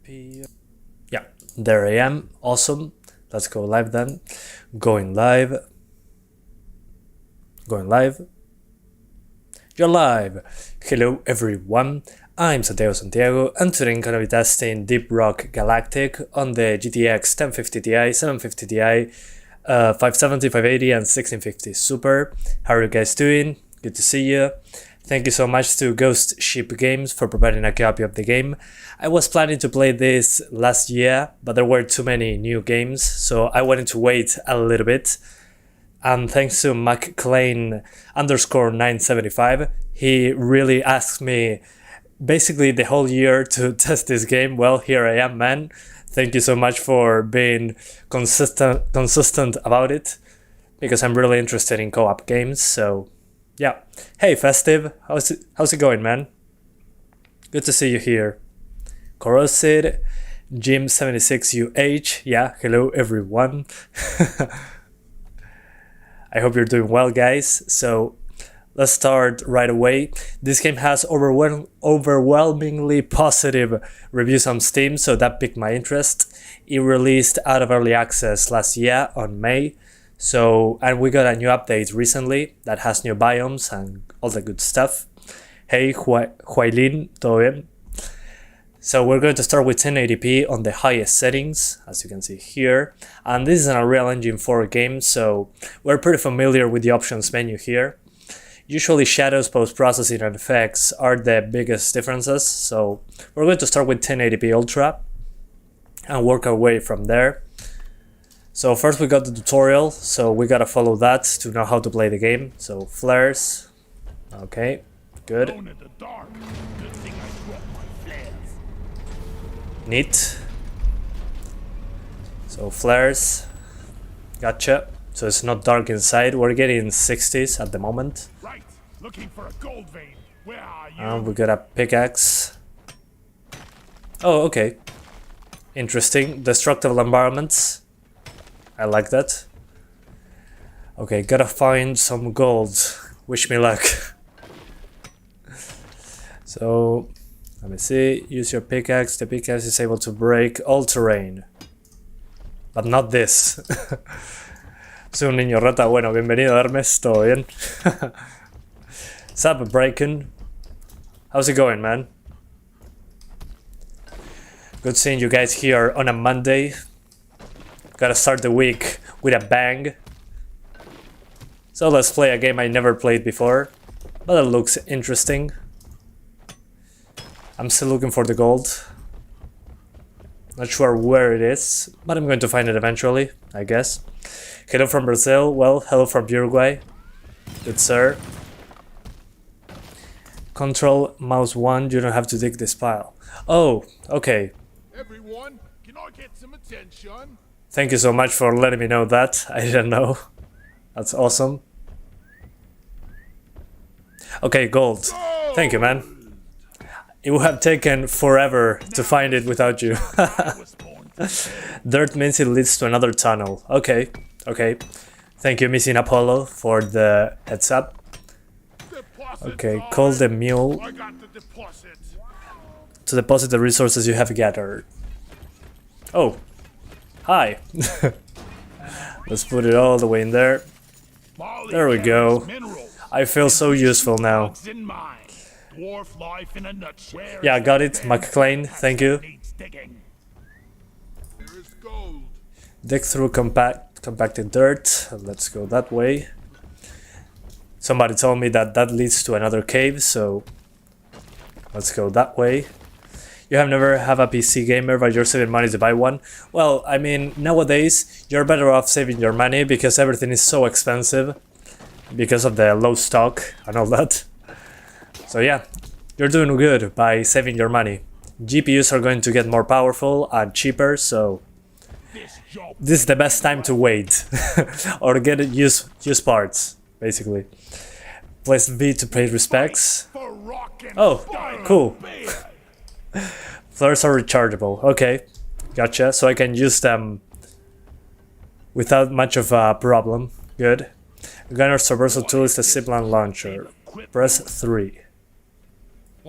P. Yeah, there I am. Awesome. Let's go live then. Going live. Going live. You're live. Hello everyone. I'm Santiago, and today I'm gonna be testing Deep Rock Galactic on the GTX 1050 Ti, 750 Ti, 570, 580, and 1650 Super. How are you guys doing? Good to see you. Thank you so much to Ghost Ship Games for providing a copy of the game. I was planning to play this last year, but there were too many new games, so I wanted to wait a little bit. And thanks to McClain_975, he really asked me basically the whole year to test this game. Well, here I am, man. Thank you so much for being consistent about it, because I'm really interested in co-op games. So yeah. Hey Festive, how's it going, man? Good to see you here. Corsair Jim76UH, yeah, hello everyone. I hope you're doing well, guys. So let's start right away. This game has overwhelmingly positive reviews on Steam, so that piqued my interest. It released out of early access last year on May. So, and we got a new update recently that has new biomes and all the good stuff. Hey, Huailin, todo bien? So we're going to start with 1080p on the highest settings, as you can see here. And this is an Unreal Engine 4 game, so we're pretty familiar with the options menu here. Usually shadows, post-processing, and effects are the biggest differences, so we're going to start with 1080p Ultra and work our way from there. So first we got the tutorial, so we gotta follow that to know how to play the game. So flares, okay, good. Neat. So flares, gotcha. So it's not dark inside. We're getting 60s at the moment. Right. Looking for a gold vein. Where are you? And we got a pickaxe. Oh, okay. Interesting. Destructible environments. I like that. Okay, gotta find some gold. Wish me luck. So, let me see. Use your pickaxe. The pickaxe is able to break all terrain. But not this. Soy un niño rata. Bueno, bienvenido, Hermes. ¿Todo bien? Sup, Breakin'? How's it going, man? Good seeing you guys here on a Monday. Gotta start the week with a bang. So let's play a game I never played before, but it looks interesting. I'm still looking for the gold. Not sure where it is, but I'm going to find it eventually, I guess. Hello from Brazil. Well, hello from Uruguay. Good sir. Control mouse 1, you don't have to dig this pile. Oh, okay. Everyone, can I get some attention? Thank you so much for letting me know that. I didn't know. That's awesome. Okay, gold. Thank you, man. It would have taken forever to find it without you. Dirt means it leads to another tunnel. Okay, okay. Thank you, Missing Apollo, for the heads up. Okay, call the mule to deposit the resources you have gathered. Oh. Hi. Let's put it all the way in there. There we go. I feel so useful now. Yeah, I got it, McClain. Thank you. Dig through compacted dirt. Let's go that way. Somebody told me that that leads to another cave, so let's go that way. You have never have a PC gamer, but you're saving money to buy one. Well, I mean, nowadays, you're better off saving your money because everything is so expensive because of the low stock and all that. So yeah, you're doing good by saving your money. GPUs are going to get more powerful and cheaper, so this is the best time to wait or get it use parts, basically. Place V to pay respects. Oh, cool. Flares are rechargeable. Okay, gotcha. So I can use them without much of a problem. Good. Gunner's traversal tool is the zipline launcher. Press 3.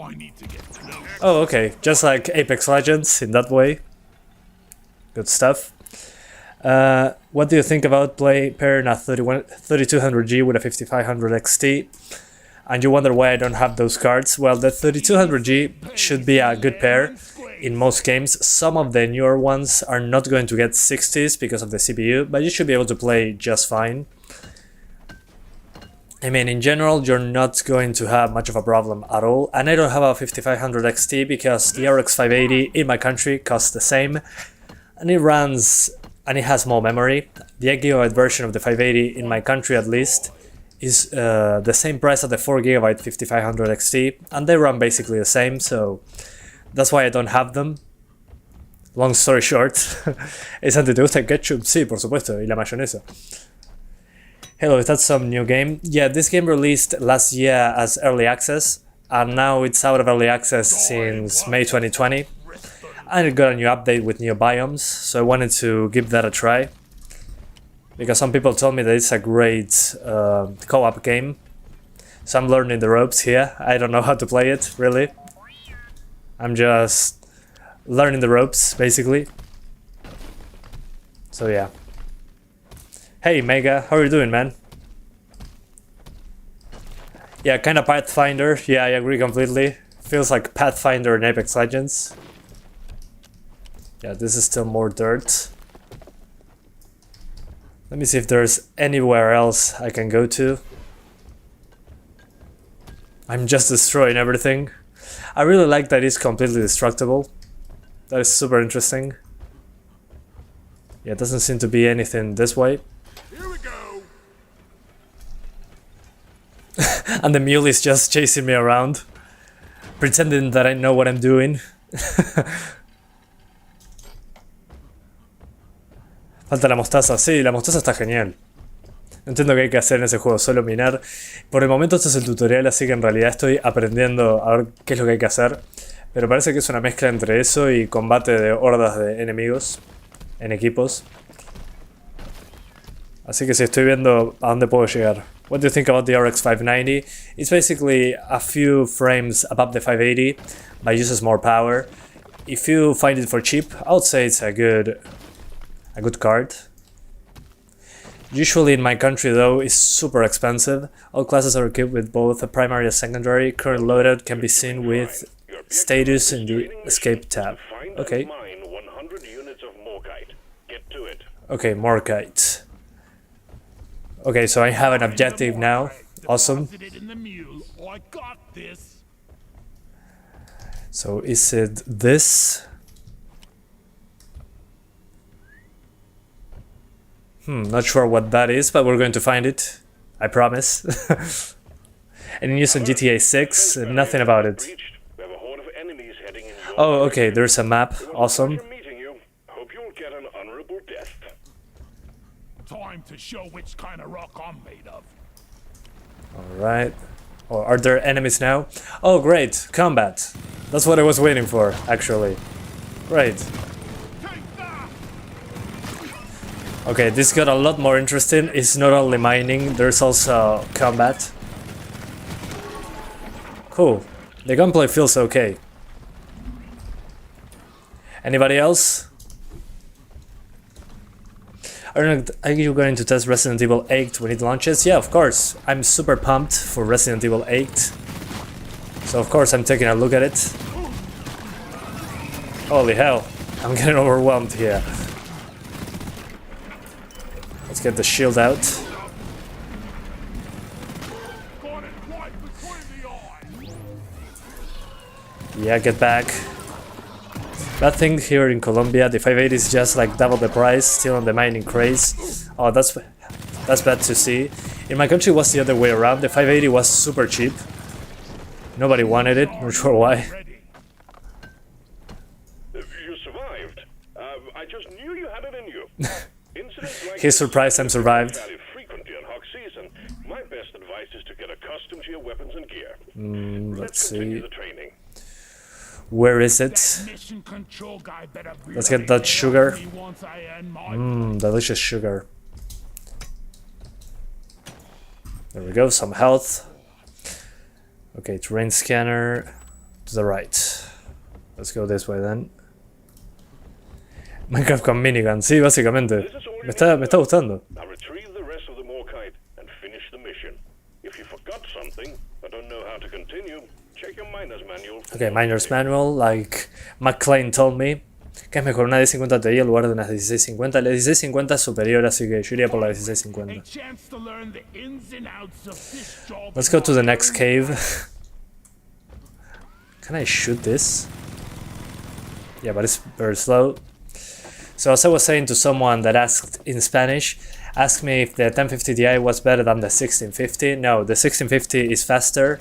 I need to get close. Oh, okay, just like Apex Legends in that way. Good stuff. What do you think about pairing a 3200G with a 5500 XT? And you wonder why I don't have those cards? Well, the 3200G should be a good pair in most games. Some of the newer ones are not going to get 60s because of the CPU, but you should be able to play just fine. I mean, in general, you're not going to have much of a problem at all. And I don't have a 5500 XT because the RX 580 in my country costs the same. And it runs, and it has more memory. The 8GB version of the 580, in my country at least, is the same price as the 4GB 5500 XT. And they run basically the same, so that's why I don't have them. Long story short. Santi, ¿te gusta el ketchup? Sí, por supuesto, y la mayonesa. Hello, is that some new game? Yeah, this game released last year as early access, and now it's out of early access since May 2020. And it got a new update with new biomes, so I wanted to give that a try. Because some people told me that it's a great co-op game. So I'm learning the ropes here. I don't know how to play it, really. I'm just learning the ropes, basically. So yeah. Hey Mega, how are you doing, man? Yeah, kinda Pathfinder. Yeah, I agree completely. Feels like Pathfinder in Apex Legends. Yeah, this is still more dirt. Let me see if there's anywhere else I can go to. I'm just destroying everything. I really like that it's completely destructible. That is super interesting. Yeah, it doesn't seem to be anything this way. Here we go. And the mule is just chasing me around, pretending that I know what I'm doing. Falta la mostaza. Sí, la mostaza está genial. No entiendo qué hay que hacer en ese juego, solo minar. Por el momento este es el tutorial, así que en realidad estoy aprendiendo a ver qué es lo que hay que hacer. Pero parece que es una mezcla entre eso y combate de hordas de enemigos en equipos. Así que sí, estoy viendo a dónde puedo llegar. What do you think about the RX 590? It's basically a few frames above the 580, but uses more power. If you find it for cheap, I would say it's a good card. Usually in my country though, it's super expensive. All classes are equipped with both a primary and secondary. Current loadout can be seen with status in the escape tab. Okay. Okay, Morkite. Okay, so I have an objective now. Awesome. So is it this? Not sure what that is, but we're going to find it. I promise. Any news on GTA 6? Nothing about it. Oh, okay, there's a map. Awesome. Time to show which kind of rock I'm made of. Alright. Oh, are there enemies now? Oh, great. Combat. That's what I was waiting for, actually. Great. Okay, this got a lot more interesting. It's not only mining, there's also combat. Cool. The gunplay feels okay. Anybody else? Are you going to test Resident Evil 8 when it launches? Yeah, of course. I'm super pumped for Resident Evil 8. So of course I'm taking a look at it. Holy hell, I'm getting overwhelmed here. Let's get the shield out. Yeah, get back. That thing here in Colombia, the 580 is just like double the price, still on the mining craze. Oh, that's bad to see. In my country it was the other way around. The 580 was super cheap. Nobody wanted it, not sure why. You survived. I just knew you had it in you. He's surprised I'm survived. Frequently on hawk season. My best advice is to get accustomed to your weapons and gear. Let's see. The training. Where is it? Let's get that sugar. Delicious sugar. There we go, some health. Okay, terrain scanner. to the right. Let's go this way then. Minecraft con minigun, sí, básicamente. Me está gustando. Now retrieve the rest of the Morkite and finish the mission. If you forgot something but don't know how to continue, check your miner's manual. Okay, miner's manual, like McClain told me, que es mejor una 1050 Ti en lugar de una 1650. La 1650 es superior, así que yo iría por la 1650. Let's go to the next cave. Can I shoot this? Yeah, but it's very slow. So as I was saying to someone that asked in Spanish, asked me if the 1050 Ti was better than the 1650. No, the 1650 is faster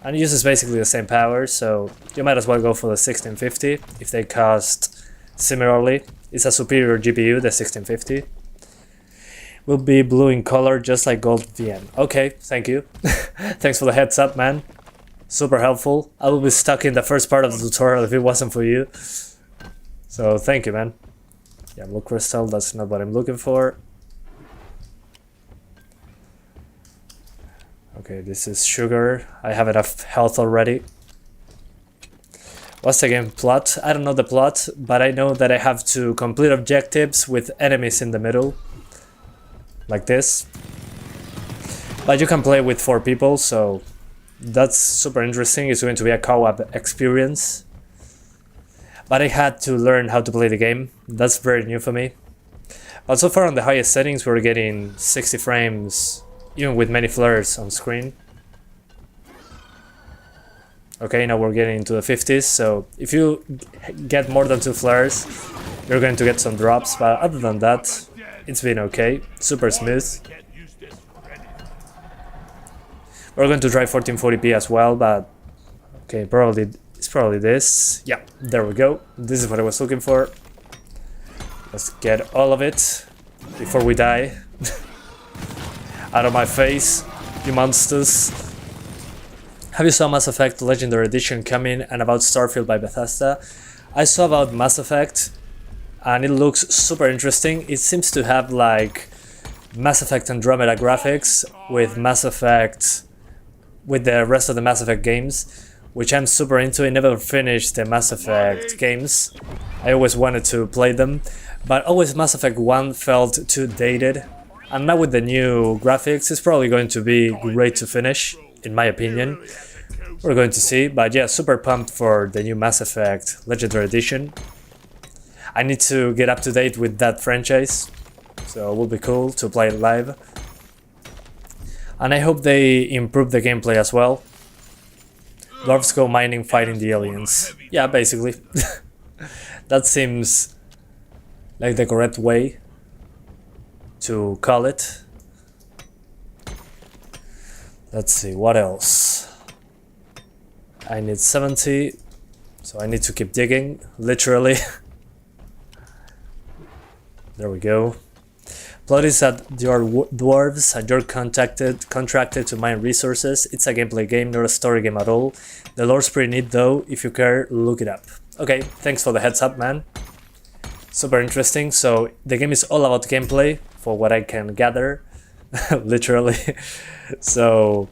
and uses basically the same power, so you might as well go for the 1650 if they cost similarly. It's a superior GPU, the 1650. Will be blue in color just like Gold VM. Okay, thank you. Thanks for the heads up, man. Super helpful. I will be stuck in the first part of the tutorial if it wasn't for you. So thank you, man. Yeah, blue crystal, that's not what I'm looking for. Okay, this is sugar. I have enough health already. What's the game plot? I don't know the plot, but I know that I have to complete objectives with enemies in the middle. Like this. But you can play with 4 people, so that's super interesting. It's going to be a co-op experience. But I had to learn how to play the game. That's very new for me. But so far on the highest settings we're getting 60 frames, even with many flares on screen. Okay, now we're getting into the 50s, so if you get more than 2 flares, you're going to get some drops, but other than that, it's been okay. Super smooth. We're going to try 1440p as well, but okay, it's probably this. Yeah, there we go. This is what I was looking for. Let's get all of it before we die. Out of my face, you monsters. Have you saw Mass Effect Legendary Edition coming and about Starfield by Bethesda? I saw about Mass Effect and it looks super interesting. It seems to have like Mass Effect Andromeda graphics with Mass Effect, with the rest of the Mass Effect games, which I'm super into. I never finished the Mass Effect games. I always wanted to play them, but always Mass Effect 1 felt too dated. And now with the new graphics, it's probably going to be great to finish, in my opinion. We're going to see, but yeah, super pumped for the new Mass Effect Legendary Edition. I need to get up to date with that franchise, so it will be cool to play it live. And I hope they improve the gameplay as well. Dwarves go mining fighting the aliens. Yeah, basically. That seems like the correct way to call it. Let's see, what else? I need 70, so I need to keep digging, literally. There we go. Plot is that your dwarves and you're contracted to mine resources. It's a gameplay game, not a story game at all. The lore's pretty neat though. If you care, look it up. Okay, thanks for the heads up, man. Super interesting. So the game is all about gameplay, for what I can gather. Literally. So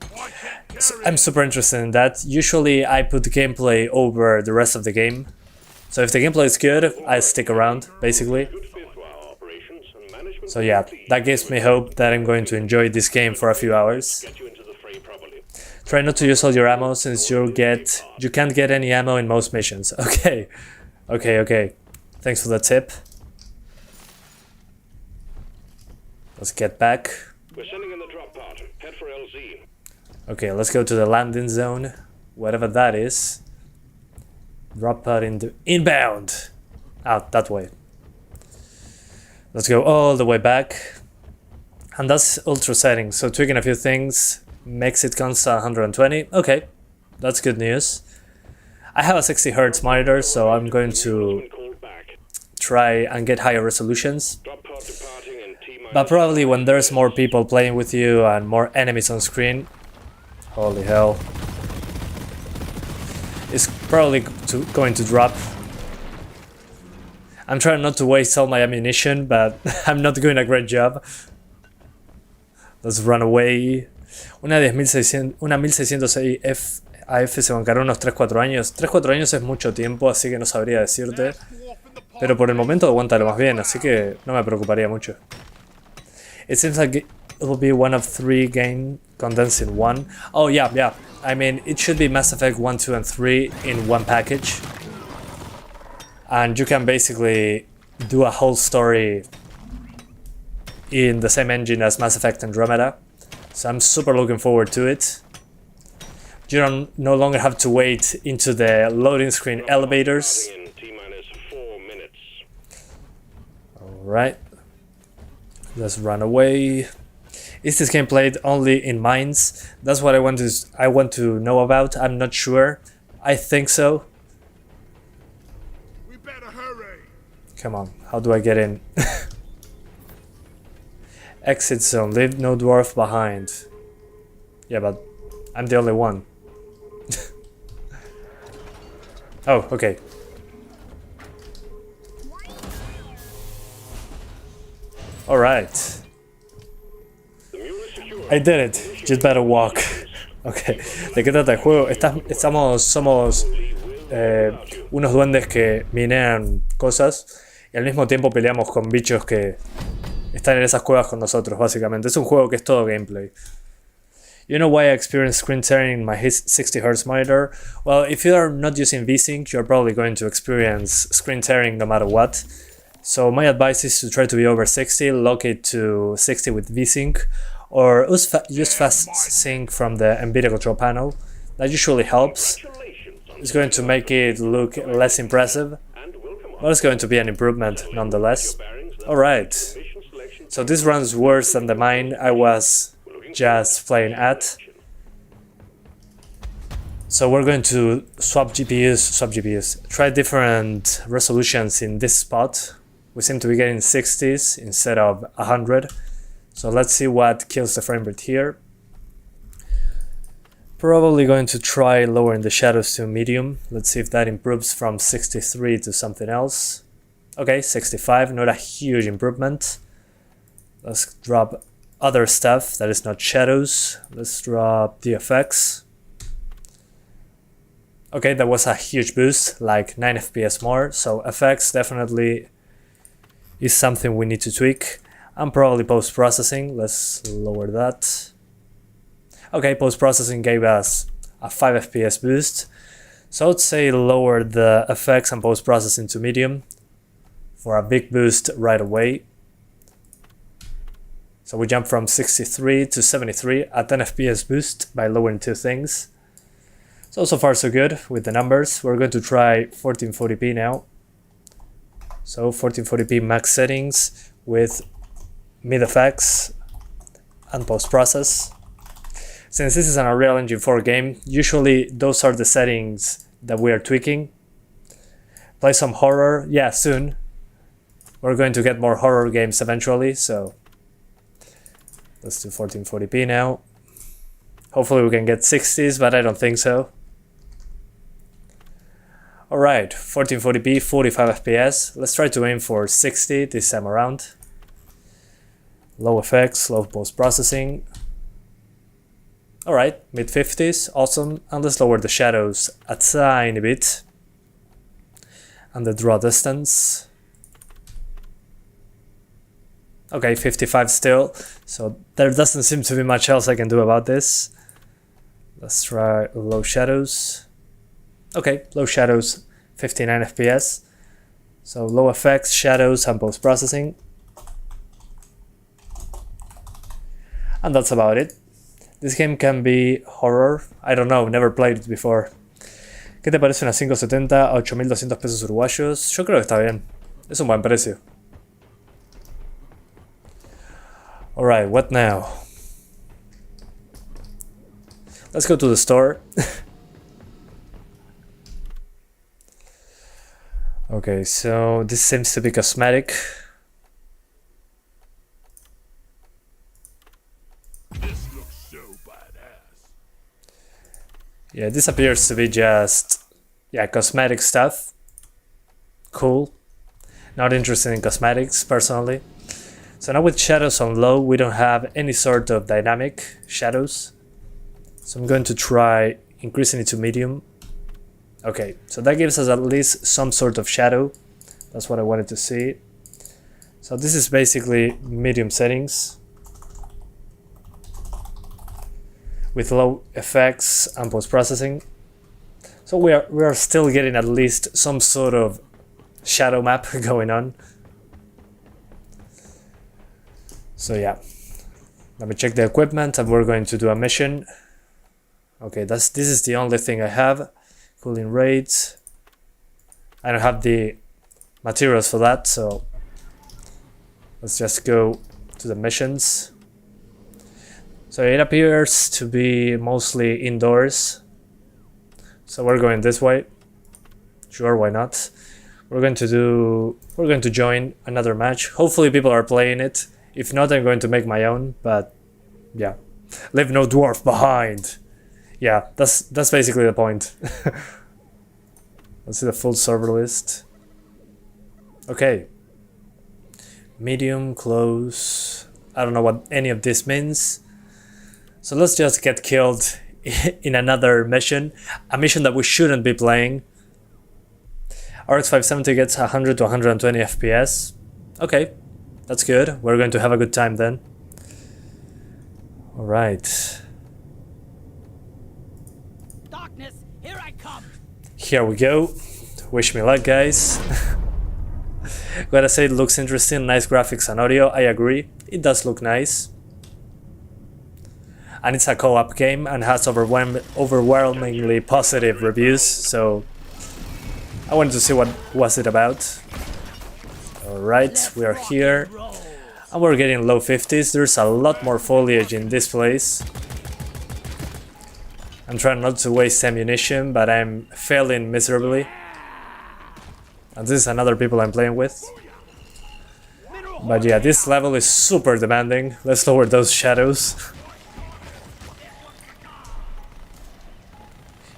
I'm super interested in that. Usually I put gameplay over the rest of the game. So if the gameplay is good, I stick around, basically. So yeah, that gives me hope that I'm going to enjoy this game for a few hours. Try not to use all your ammo since you can't get any ammo in most missions. Okay. Okay. Thanks for the tip. Let's get back. We're sending in the drop pod. Head for LZ. Okay, let's go to the landing zone, whatever that is. Drop pod inbound. Out that way. Let's go all the way back. And that's ultra settings, so tweaking a few things makes it constant 120. Okay, that's good news. I have a 60 Hz monitor, so I'm going to try and get higher resolutions. But probably when there's more people playing with you and more enemies on screen, holy hell, it's probably going to drop. I'm trying not to waste all my ammunition, but I'm not doing a great job. Let's run away. Una 1600 AF se bancará unos 3-4 años. 3-4 años es mucho tiempo, así que no sabría decirte. Pero por el momento aguanta lo más bien, así que no me preocuparía mucho. It seems like it will be one of 3 games condensed in one. Oh yeah, yeah. I mean, it should be Mass Effect 1, 2 and 3 in one package. And you can basically do a whole story in the same engine as Mass Effect Andromeda. So I'm super looking forward to it. You don't no longer have to wait into the loading screen elevators. In T-minus 4 minutes. Alright. Let's run away. Is this game played only in mines? That's what I want to know about. I'm not sure. I think so. We better hurry. Come on, how do I get in? Exit zone, leave no dwarf behind. Yeah, but I'm the only one. Oh, okay. Alright. I did it. Just better walk. Okay. ¿De qué trata el juego? Somos unos duendes que minean cosas y al mismo tiempo peleamos con bichos que están en esas cuevas con nosotros, básicamente. Es un juego que es todo gameplay. You know why I experience screen tearing in my 60Hz monitor? Well, if you are not using VSync, you're probably going to experience screen tearing no matter what. So my advice is to try to be over 60, lock it to 60 with VSync, or use fast sync from the NVIDIA control panel. That usually helps. It's going to make it look less impressive, but it's going to be an improvement nonetheless. Alright, so this runs worse than the mine I was just playing at. So we're going to swap GPUs, try different resolutions in this spot. We seem to be getting 60s instead of 100. So let's see what kills the frame rate here. Probably going to try lowering the shadows to medium. Let's see if that improves from 63 to something else. Okay, 65, not a huge improvement. Let's drop other stuff that is not shadows. Let's drop the effects. Okay, that was a huge boost, like 9 FPS more, so effects definitely is something we need to tweak. And probably post-processing, let's lower that. Okay, post-processing gave us a 5 FPS boost, so I'd say lower the effects and post-processing to medium for a big boost right away. So we jump from 63 to 73, a 10 FPS boost by lowering 2 things. So far so good with the numbers. We're going to try 1440p now. So 1440p max settings with mid effects and post-process. Since this is an Unreal Engine 4 game, usually those are the settings that we are tweaking. Play some horror, yeah, soon. We're going to get more horror games eventually, so let's do 1440p now. Hopefully we can get 60s, but I don't think so. Alright, 1440p, 45 FPS. Let's try to aim for 60 this time around. Low effects, low post-processing. Alright, mid-50s, awesome. And let's lower the shadows a tiny bit. And the draw distance. Okay, 55 still, so there doesn't seem to be much else I can do about this. Let's try low shadows. Okay, low shadows, 59 FPS. So low effects, shadows, and post-processing. And that's about it. This game can be horror. I don't know, never played it before. ¿Qué te parece una 570 a 8.200 pesos uruguayos? Yo creo que está bien. Es un buen precio. Alright, what now? Let's go to the store. Okay, so this seems to be cosmetic. This looks so badass. Yeah, this appears to be just, yeah, cosmetic stuff. Cool. Not interested in cosmetics, personally. So now with shadows on low, we don't have any sort of dynamic shadows. So I'm going to try increasing it to medium. Okay, so that gives us at least some sort of shadow. That's what I wanted to see. So this is basically medium settings with low effects and post-processing. So we are still getting at least some sort of shadow map going on. So yeah, let me check the equipment and we're going to do a mission. Okay, this is the only thing I have. Cooling rates. I don't have the materials for that, so let's just go to the missions. So it appears to be mostly indoors. So we're going this way. Sure, why not? We're going to join another match. Hopefully people are playing it. If not, I'm going to make my own, but yeah. Leave no dwarf behind. Yeah, that's basically the point. Let's see the full server list. Okay. Medium, close. I don't know what any of this means. So let's just get killed in another mission. A mission that we shouldn't be playing. RX 570 gets 100 to 120 FPS. Okay, that's good. We're going to have a good time then. Alright. Darkness, here I come. Here we go. Wish me luck, guys. Gotta say, it looks interesting. Nice graphics and audio. I agree. It does look nice. And it's a co-op game and has overwhelmingly positive reviews, so I wanted to see what was it about. Alright, we are here. And we're getting low 50s. There's a lot more foliage in this place. I'm trying not to waste ammunition, but I'm failing miserably. And this is another people I'm playing with. But yeah, this level is super demanding. Let's lower those shadows.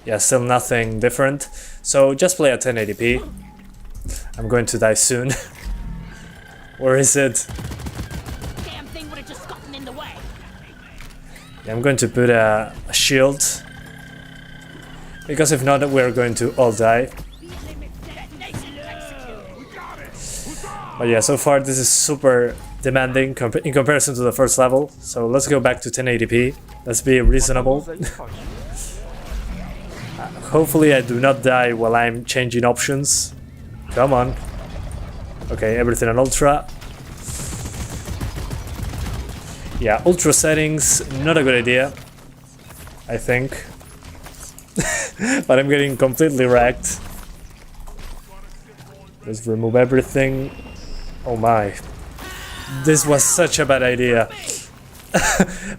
Yeah, still nothing different. So just play at 1080p. I'm going to die soon. Where is it? Damn thing would have just gotten in the way. Yeah, I'm going to put a shield. Because if not, we're going to all die. But yeah, so far this is super demanding in comparison to the first level. So let's go back to 1080p. Let's be reasonable. Hopefully I do not die while I'm changing options. Come on. Okay, everything on ultra. Yeah, ultra settings, not a good idea, I think. But I'm getting completely wrecked. Let's remove everything. Oh my. This was such a bad idea.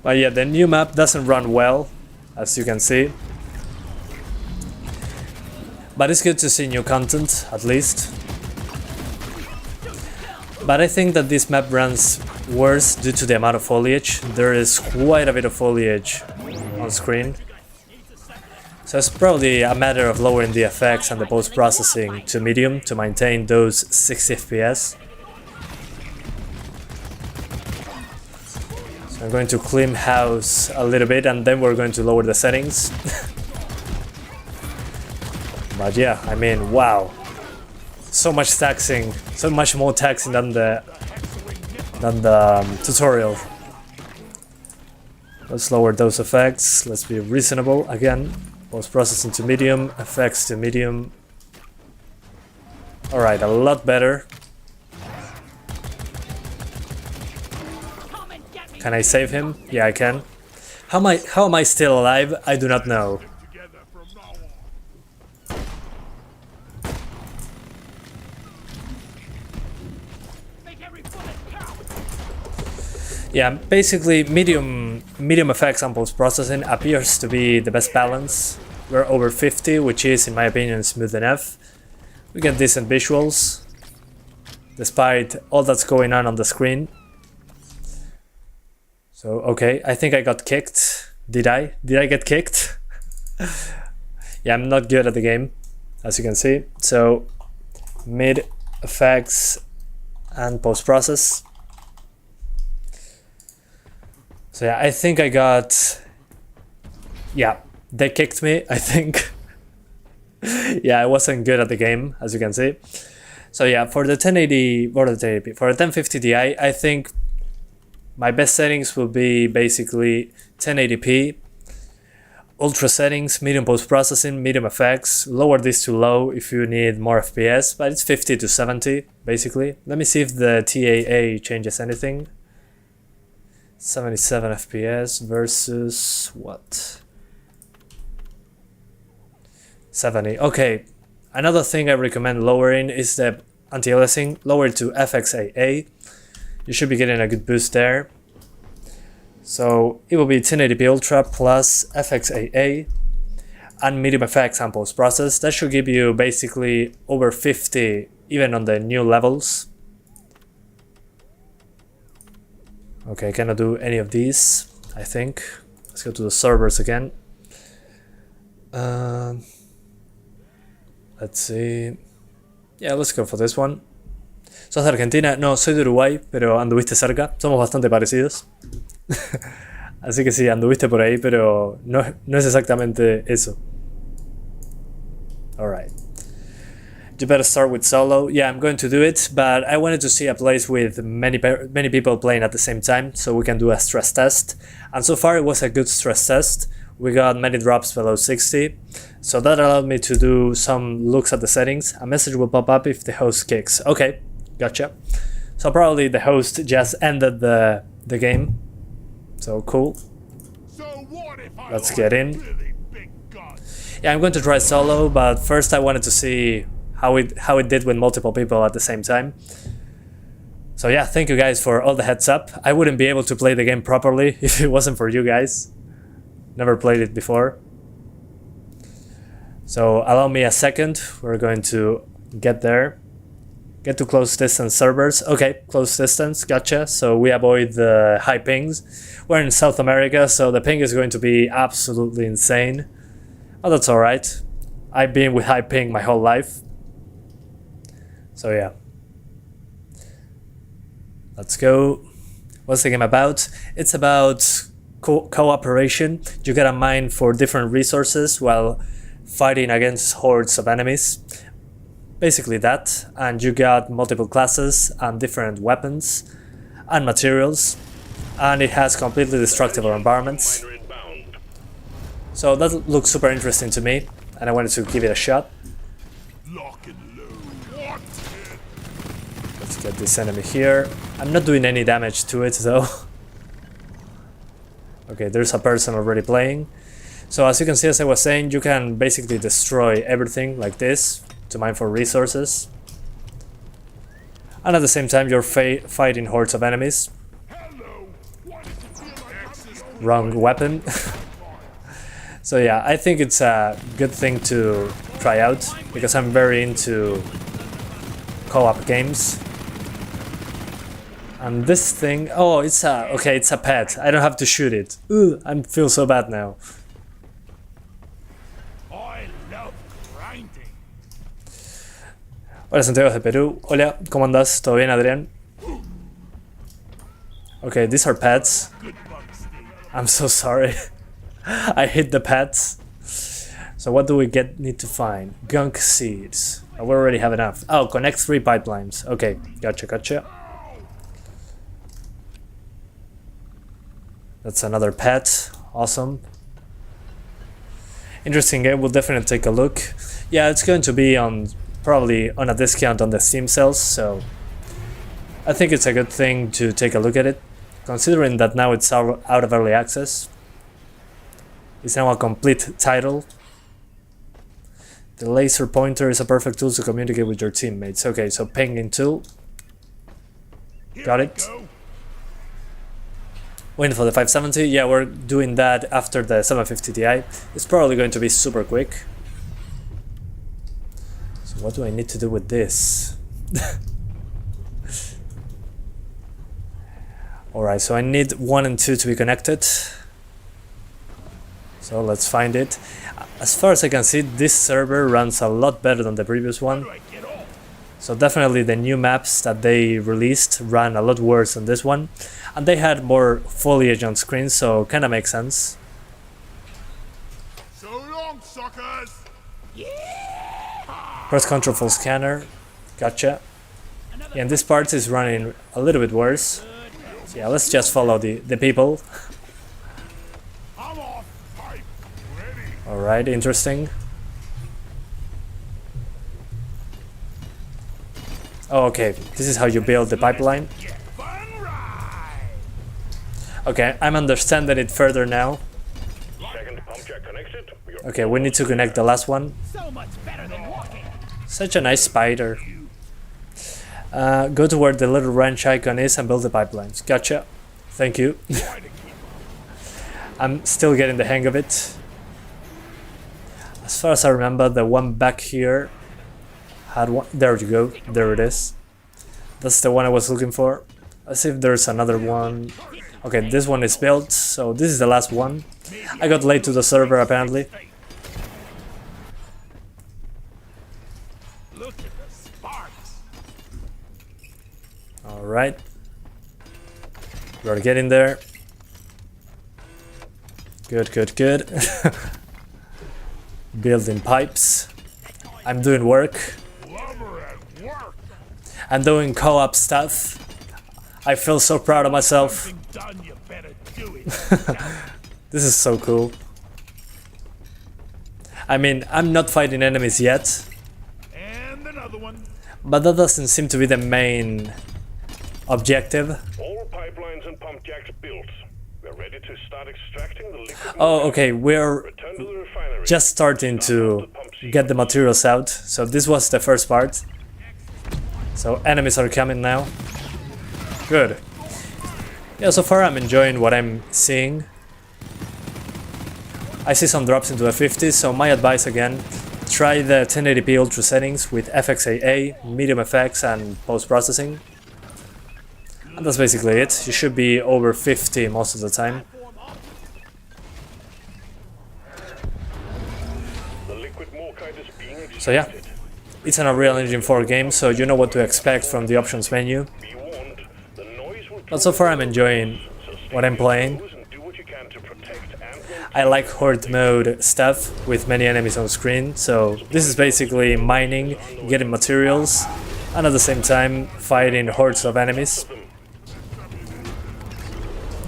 But yeah, the new map doesn't run well, as you can see. But it's good to see new content, at least. But I think that this map runs worse due to the amount of foliage. There is quite a bit of foliage on screen. So it's probably a matter of lowering the effects and the post-processing to medium to maintain those 60 FPS. So I'm going to clean house a little bit and then we're going to lower the settings. But yeah, I mean, wow. So much taxing, so much more taxing than the tutorial. Let's lower those effects. Let's be reasonable again. Post-processing to medium, effects to medium. Alright, a lot better. Can I save him? Yeah, I can. How am I still alive? I do not know. Yeah, basically medium effects and post-processing appears to be the best balance. We're over 50, which is, in my opinion, smooth enough. We get decent visuals, despite all that's going on the screen. So, okay, I think I got kicked. Did I? Did I get kicked? Yeah, I'm not good at the game, as you can see. So, mid effects and post-process. So yeah, I think I got, yeah, they kicked me, I think. Yeah, I wasn't good at the game, as you can see. So yeah, for the 1080, for the 1050 Ti, I think my best settings will be basically 1080p, ultra settings, medium post-processing, medium effects, lower this to low if you need more FPS, but it's 50 to 70, basically. Let me see if the TAA changes anything. 77 FPS versus what? 70. Okay, another thing I recommend lowering is the anti-aliasing. Lower it to FXAA. You should be getting a good boost there. So it will be 1080p Ultra plus FXAA and medium effects and post-process. That should give you basically over 50 even on the new levels. Okay, I cannot do any of these, I think. Let's go to the servers again. Let's see. Yeah, let's go for this one. ¿Sos de Argentina? No, soy de Uruguay, pero anduviste cerca. Somos bastante parecidos. Así que sí, anduviste por ahí, pero no es exactamente eso. Alright. You better start with solo. Yeah, I'm going to do it, but I wanted to see a place with many people playing at the same time, so we can do a stress test. And so far it was a good stress test. We got many drops below 60, so that allowed me to do some looks at the settings. A message will pop up if the host kicks. Okay, gotcha. So probably the host just ended the game. So cool. So what if I Let's want get in. really big guns? Yeah, I'm going to try solo, but first I wanted to see how it did with multiple people at the same time. So yeah, thank you guys for all the heads up. I wouldn't be able to play the game properly if it wasn't for you guys. Never played it before. So allow me a second. We're going to get there. Get to close distance servers. Okay, close distance, gotcha. So we avoid the high pings. We're in South America, so the ping is going to be absolutely insane. Oh, that's alright. I've been with high ping my whole life. So yeah. Let's go. What's the game about? It's about cooperation. You gotta mine for different resources while fighting against hordes of enemies. Basically that. And you got multiple classes and different weapons and materials. And it has completely destructible environments. Miner inbound. So that looks super interesting to me, and I wanted to give it a shot. Lock and load. What? Let's get this enemy here. I'm not doing any damage to it though. Okay, there's a person already playing. So as you can see, as I was saying, you can basically destroy everything like this to mine for resources. And at the same time, you're fighting hordes of enemies. Hello. Why does it feel like access? Wrong weapon. So yeah, I think it's a good thing to try out because I'm very into co-op games. And this thing, oh, it's a pet. I don't have to shoot it. Ooh, I feel so bad now. I love grinding. Hola, Santiago de Perú. Hola, ¿cómo andas? ¿Todo bien, Adrián? Okay, these are pets. Good bug state. I'm so sorry. I hit the pets. So what do we need to find? Gunk seeds. Oh, we already have enough. Oh, connect 3 pipelines. Okay, gotcha. That's another pet. Awesome. Interesting game. We'll definitely take a look. Yeah, it's going to be probably on a discount on the Steam sales, so I think it's a good thing to take a look at it, considering that now it's out of early access. It's now a complete title. The laser pointer is a perfect tool to communicate with your teammates. Okay, so pinging tool. Got it. Waiting for the 570. Yeah, we're doing that after the 750 Ti. It's probably going to be super quick. So what do I need to do with this? Alright, so I need 1 and 2 to be connected. So let's find it. As far as I can see, this server runs a lot better than the previous one. So definitely the new maps that they released ran a lot worse than this one. And they had more foliage on screen, so kinda makes sense. So suckers! Press Ctrl for scanner. Gotcha. Yeah, and this part is running a little bit worse. So yeah, let's just follow the people. I'm off. Pipe ready. Alright, interesting. Oh, okay, this is how you build the pipeline. Fun ride. Okay, I'm understanding it further now. Second pump jack connected. You're Okay, we need to connect the last one. So much better than walking. Such a nice spider. Go to where the little wrench icon is and build the pipelines. Gotcha. Thank you. I'm still getting the hang of it. As far as I remember, the one back here had one. There you go. There it is. That's the one I was looking for. Let's see if there's another one. Okay, this one is built, so this is the last one. I got late to the server apparently. Look at the sparks. Alright. We're getting there. Good, good, good. Building pipes. I'm doing work. Lover at work. I'm doing co-op stuff. I feel so proud of myself. Something done, you better do it. This is so cool. I mean, I'm not fighting enemies yet, And another one. but that doesn't seem to be the main objective. all pipelines and pump jacks built. We're ready to start extracting the liquid. Oh, okay, we're Return to the refinery. just starting to get the materials out. So this was the first part. So enemies are coming now. Good. Yeah, so far I'm enjoying what I'm seeing. I see some drops into the 50s, so my advice again, try the 1080p ultra settings with FXAA, medium effects and post-processing. And that's basically it. You should be over 50 most of the time. The liquid morkite is being extracted. So yeah, it's an Unreal Engine 4 game, so you know what to expect from the options menu. Be warned, the noise will But so far I'm enjoying what I'm playing. and do what you can to protect and I like horde mode stuff with many enemies on screen, so this is basically mining, getting materials, and at the same time fighting hordes of enemies.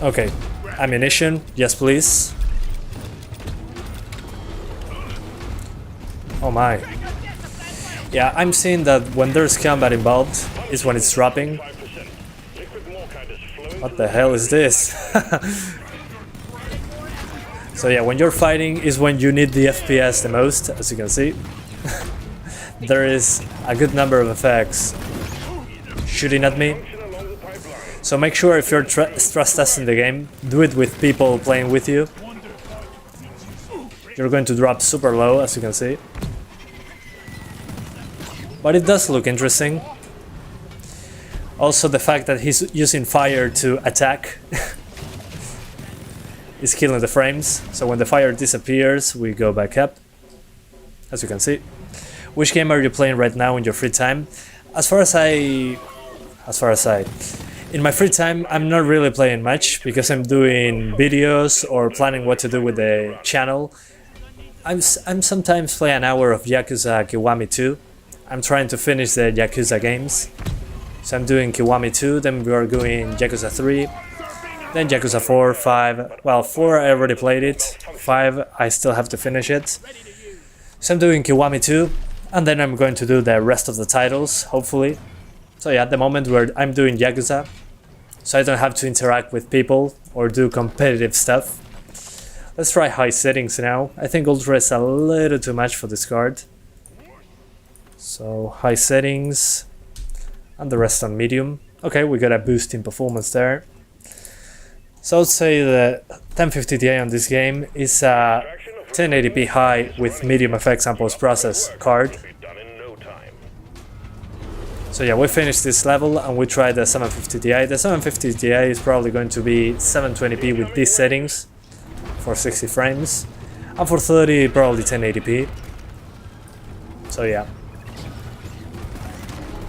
Okay, ammunition, yes please. Oh my. Yeah, I'm seeing that when there's combat involved is when it's dropping. 5%. Liquid morkite is flowing. What the hell is this? So yeah, when you're fighting is when you need the FPS the most, as you can see. There is a good number of effects shooting at me. Along the pipeline. So make sure if you're stress testing the game, do it with people playing with you. You're going to drop super low, as you can see. But it does look interesting. Also the fact that he's using fire to attack is killing the frames. So when the fire disappears, we go back up, as you can see. Which game are you playing right now in your free time? As far as in my free time, I'm not really playing much because I'm doing videos or planning what to do with the channel. I'm sometimes playing an hour of Yakuza Kiwami 2. I'm trying to finish the Yakuza games. So I'm doing Kiwami 2, then we are doing Yakuza 3, then Yakuza 4, 5. Well, 4 I already played it, 5 I still have to finish it. So I'm doing Kiwami 2, and then I'm going to do the rest of the titles, hopefully. So yeah, at the moment I'm doing Yakuza, so I don't have to interact with people or do competitive stuff. Let's try high settings now. I think Ultra is a little too much for this card. So high settings, and the rest on medium. Okay, we got a boost in performance there. So I'd say the 1050 Ti on this game is a 1080p high with medium effects and post-process card. Be done in no time. So yeah, we finished this level and we tried the 750 Ti. The 750 Ti is probably going to be 720p with these settings for 60 frames, and for 30 probably 1080p. So yeah.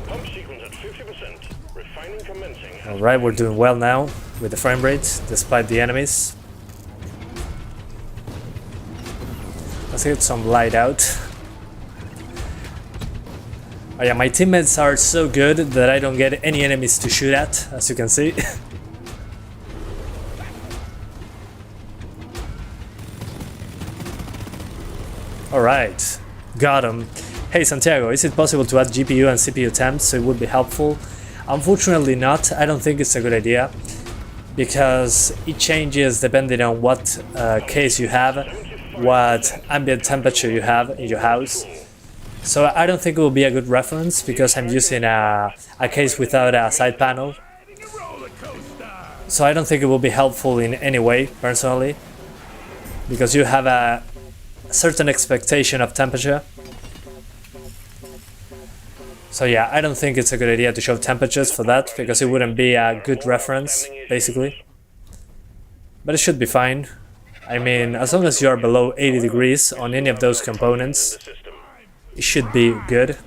Pump sequence at 50%. Refining commencing. Alright, we're doing well now with the frame rate, despite the enemies. Let's get some light out. Oh yeah, my teammates are so good that I don't get any enemies to shoot at, as you can see. Alright, got him. Hey Santiago, is it possible to add GPU and CPU temps so it would be helpful? Unfortunately not, I don't think it's a good idea. Because it changes depending on what case you have, what ambient temperature you have in your house. So I don't think it will be a good reference because I'm using a case without a side panel. So I don't think it will be helpful in any way, personally. Because you have a certain expectation of temperature. So yeah, I don't think it's a good idea to show temperatures for that, because it wouldn't be a good reference, basically. But it should be fine. I mean, as long as you are below 80 degrees on any of those components, it should be good.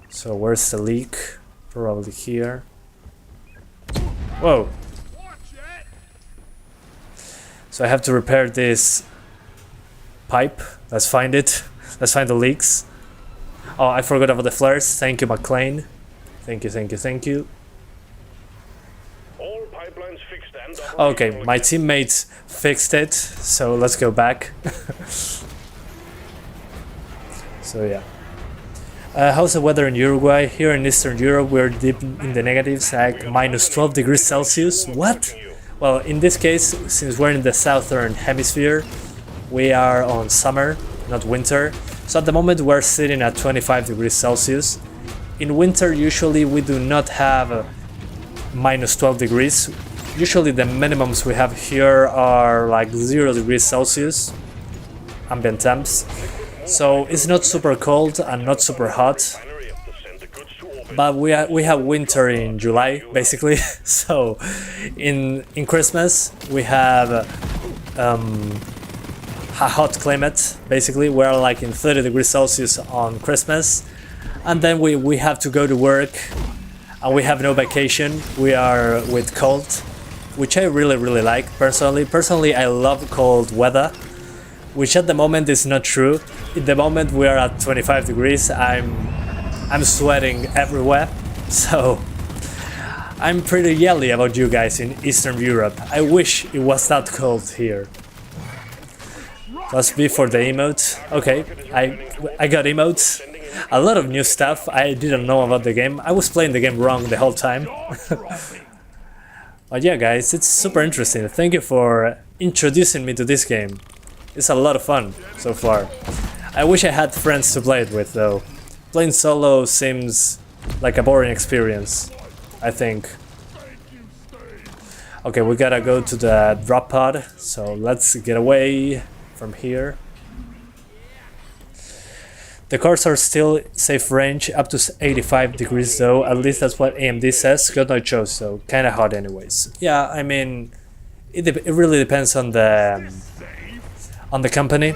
So where's the leak? Probably here. Whoa! So I have to repair this pipe. Let's find it. Let's find the leaks. Oh, I forgot about the flares. Thank you, McLean. Thank you, thank you, thank you. All pipelines fixed and Okay, my teammates fixed it, so let's go back. So yeah. How's the weather in Uruguay? Here in Eastern Europe we're deep in the negatives, like minus 12 degrees Celsius. What? Well, in this case, since we're in the southern hemisphere, we are on summer, not winter. So at the moment we're sitting at 25 degrees Celsius. In winter usually we do not have minus 12 degrees. Usually the minimums we have here are like 0 degrees Celsius, ambient temps. So it's not super cold and not super hot. But we have winter in July, basically. So in Christmas we have a hot climate, basically. We're like in 30 degrees Celsius on Christmas, and then we have to go to work and we have no vacation. We are with cold, which I really like personally. I love cold weather, which at the moment is not true. At the moment we are at 25 degrees. I'm sweating everywhere, so I'm pretty yelly about you guys in Eastern Europe. I wish it was that cold here. Plus B for the emote. Okay, I got emotes. A lot of new stuff I didn't know about the game. I was playing the game wrong the whole time. But yeah guys, it's super interesting. Thank you for introducing me to this game. It's a lot of fun so far. I wish I had friends to play it with though. Playing solo seems like a boring experience, I think. Okay, we gotta go to the drop pod, so let's get away from here. The cards are still safe range up to 85 degrees though, at least that's what AMD says. Got no choice, so kinda hot anyways. Yeah, I mean, it really depends on the company.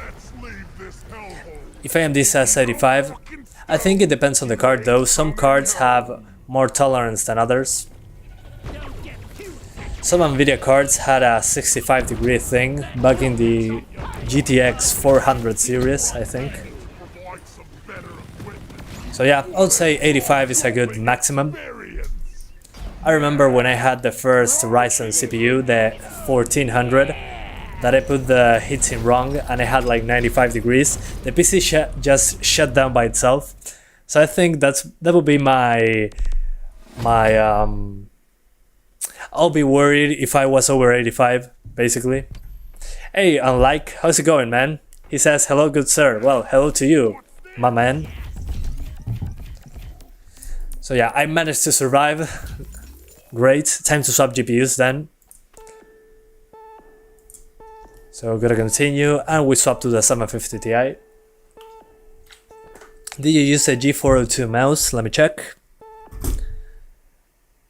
If AMD says 85, I think it depends on the card though. Some cards have more tolerance than others. Some Nvidia cards had a 65 degree thing back in the GTX 400 series, I think. So yeah, I would say 85 is a good maximum. I remember when I had the first Ryzen CPU, the 1400, that I put the heat in wrong and I had like 95 degrees. The PC just shut down by itself. So I think that would be my I'll be worried if I was over 85, basically. Hey, Unlike, how's it going, man? He says, hello, good sir. Well, hello to you, my man. So yeah, I managed to survive. Great, time to swap GPUs then. So gotta continue, and we swap to the 750 Ti. Did you use a G402 mouse? Let me check.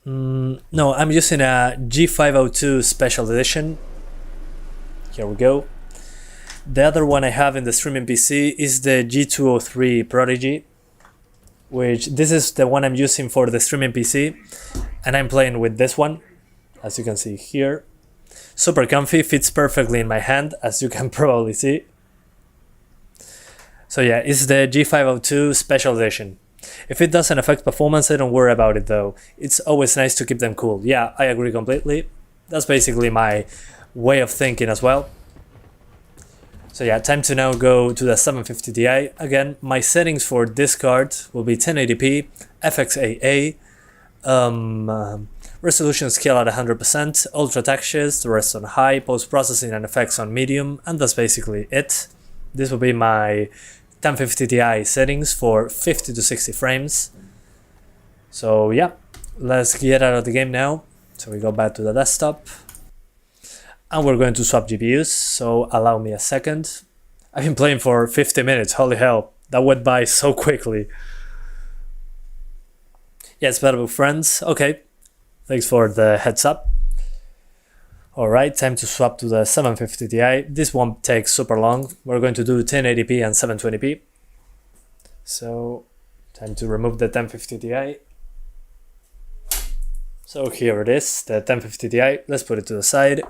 No, I'm using a G502 Special Edition. Here we go. The other one I have in the streaming PC is the G203 Prodigy, which this is the one I'm using for the streaming PC, and I'm playing with this one, as you can see here. Super comfy, fits perfectly in my hand, as you can probably see. So yeah, it's the G502 Special Edition. If it doesn't affect performance, I don't worry about it though. It's always nice to keep them cool. Yeah, I agree completely. That's basically my way of thinking as well. So yeah, time to now go to the 750 Ti. Again, my settings for this card will be 1080p, FXAA, resolution scale at 100%, ultra textures, the rest on high, post-processing and effects on medium, and that's basically it. This will be my 1050 Ti settings for 50 to 60 frames. So yeah, let's get out of the game now. So we go back to the desktop. And we're going to swap GPUs, so allow me a second. I've been playing for 50 minutes, holy hell, that went by so quickly. Yeah, it's better with friends, okay. Thanks for the heads up. Alright, time to swap to the 750 Ti. This won't take super long. We're going to do 1080p and 720p. So, time to remove the 1050 Ti. So here it is, the 1050 Ti. Let's put it to the side.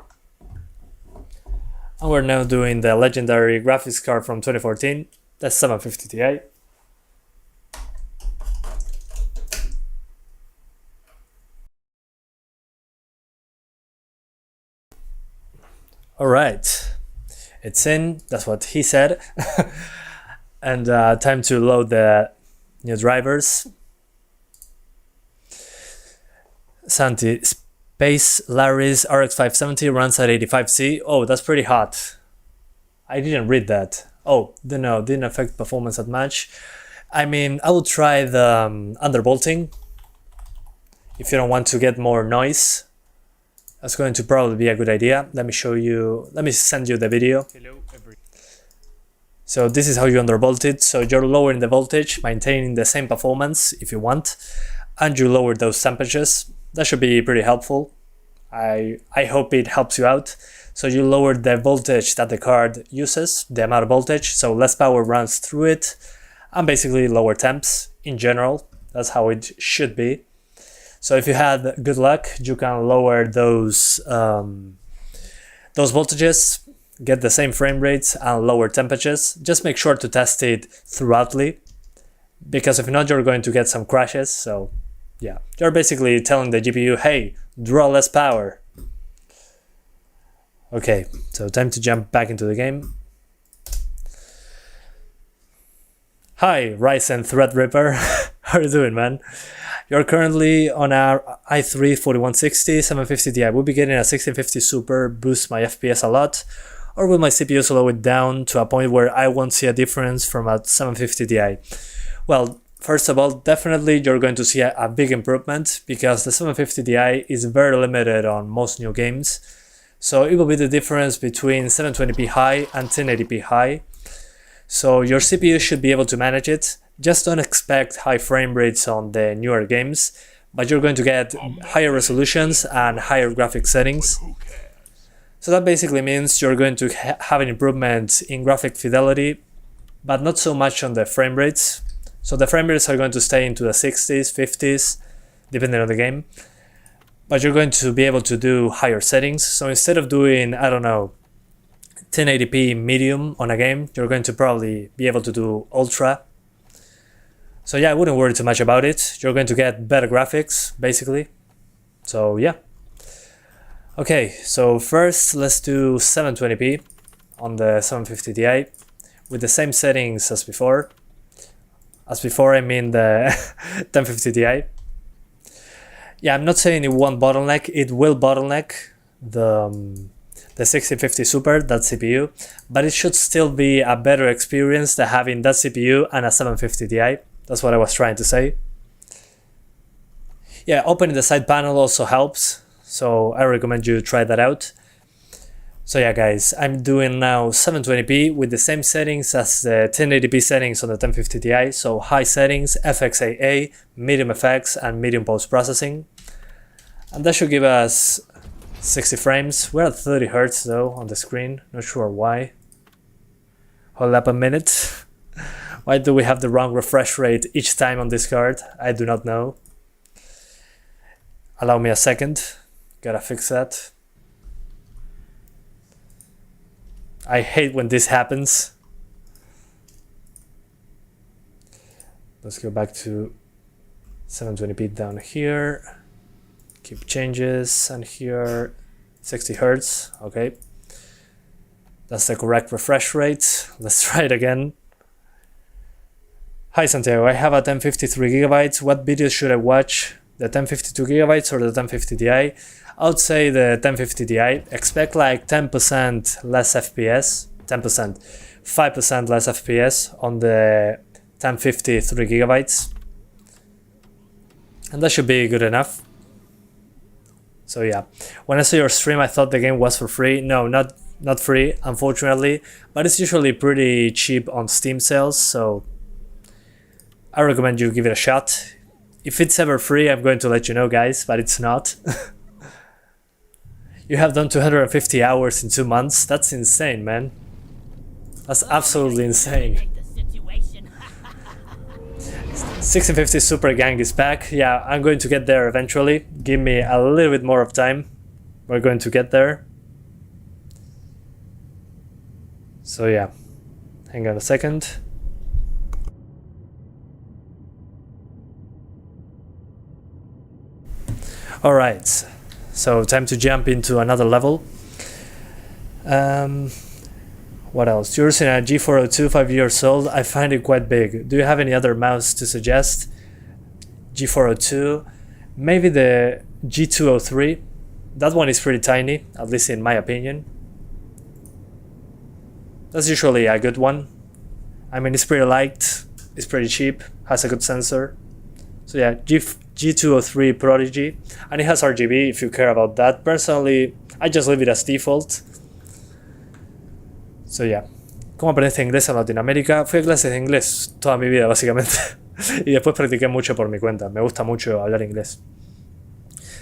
And we're now doing the legendary graphics card from 2014, the 750 Ti. Alright, it's in, that's what he said. And time to load the new drivers. Santi, Space Larry's RX 570 runs at 85C. Oh, that's pretty hot. I didn't read that. Oh, no, didn't affect performance that much. I mean, I will try the undervolting. If you don't want to get more noise, that's going to probably be a good idea. Let me show you, let me send you the video. So this is how you undervolt it. So you're lowering the voltage, maintaining the same performance if you want, and you lower those temperatures. That should be pretty helpful. I hope it helps you out. So you lower the voltage that the card uses, the amount of voltage, so less power runs through it, and basically lower temps in general. That's how it should be. So if you had good luck, you can lower those voltages, get the same frame rates and lower temperatures. Just make sure to test it throughoutly, because if not, you're going to get some crashes. So yeah, you're basically telling the GPU, hey, draw less power. Okay, so time to jump back into the game. Hi, Ryzen Threadripper. How are you doing, man? You're currently on our i3 4160 750 Ti. We'll be getting a 1650 Super, boost my FPS a lot, or will my CPU slow it down to a point where I won't see a difference from a 750 Ti? Well, first of all, definitely you're going to see a big improvement, because the 750 Ti is very limited on most new games. So it will be the difference between 720p high and 1080p high. So your CPU should be able to manage it. Just don't expect high frame rates on the newer games, but you're going to get higher resolutions and higher graphic settings. So that basically means you're going to have an improvement in graphic fidelity, but not so much on the frame rates. So the frame rates are going to stay into the 60s, 50s, depending on the game. But you're going to be able to do higher settings. So instead of doing, I don't know, 1080p medium on a game, you're going to probably be able to do ultra. So yeah, I wouldn't worry too much about it. You're going to get better graphics, basically. So yeah. Okay, so first let's do 720p on the 750 Ti with the same settings as before. As before, I mean the 1050 Ti. Yeah, I'm not saying it won't bottleneck. It will bottleneck the 1650 Super, that CPU, but it should still be a better experience than having that CPU and a 750 Ti. That's what I was trying to say. Yeah, opening the side panel also helps, so I recommend you try that out. So yeah guys, I'm doing now 720p with the same settings as the 1080p settings on the 1050 Ti, so high settings, FXAA, medium effects and medium post-processing. And that should give us 60 frames. We're at 30 Hz though on the screen, not sure why. Hold up a minute. Why do we have the wrong refresh rate each time on this card? I do not know. Allow me a second, gotta fix that. I hate when this happens. Let's go back to 720p down here. Keep changes, and here 60 Hz. Okay. That's the correct refresh rate. Let's try it again. Hi Santiago, I have a 1053 gigabytes. What videos should I watch? The 1052 gigabytes or the 1050 Ti? I would say the 1050 Ti. Expect like 10% less FPS, 10%, 5% less FPS on the 1053 gigabytes. And that should be good enough. So yeah, when I saw your stream, I thought the game was for free. No, not free, unfortunately, but it's usually pretty cheap on Steam sales, so I recommend you give it a shot. If it's ever free, I'm going to let you know, guys, but it's not. You have done 250 hours in 2 months. That's insane, man. That's absolutely insane. 1650 Super Gang is back. Yeah, I'm going to get there eventually. Give me a little bit more of time. We're going to get there. So yeah, hang on a second. Alright, so time to jump into another level. What else? Yours in a G402, 5 years old. I find it quite big. Do you have any other mouse to suggest? G402, maybe the G203. That one is pretty tiny, at least in my opinion. That's usually a good one. I mean, it's pretty light, it's pretty cheap, has a good sensor. So yeah, G203 Prodigy, and it has RGB if you care about that. Personally, I just leave it as default. So yeah, ¿cómo aprendiste inglés en Latinoamérica? Fui a clases de inglés toda mi vida, básicamente. Y después practiqué mucho por mi cuenta. Me gusta mucho hablar inglés.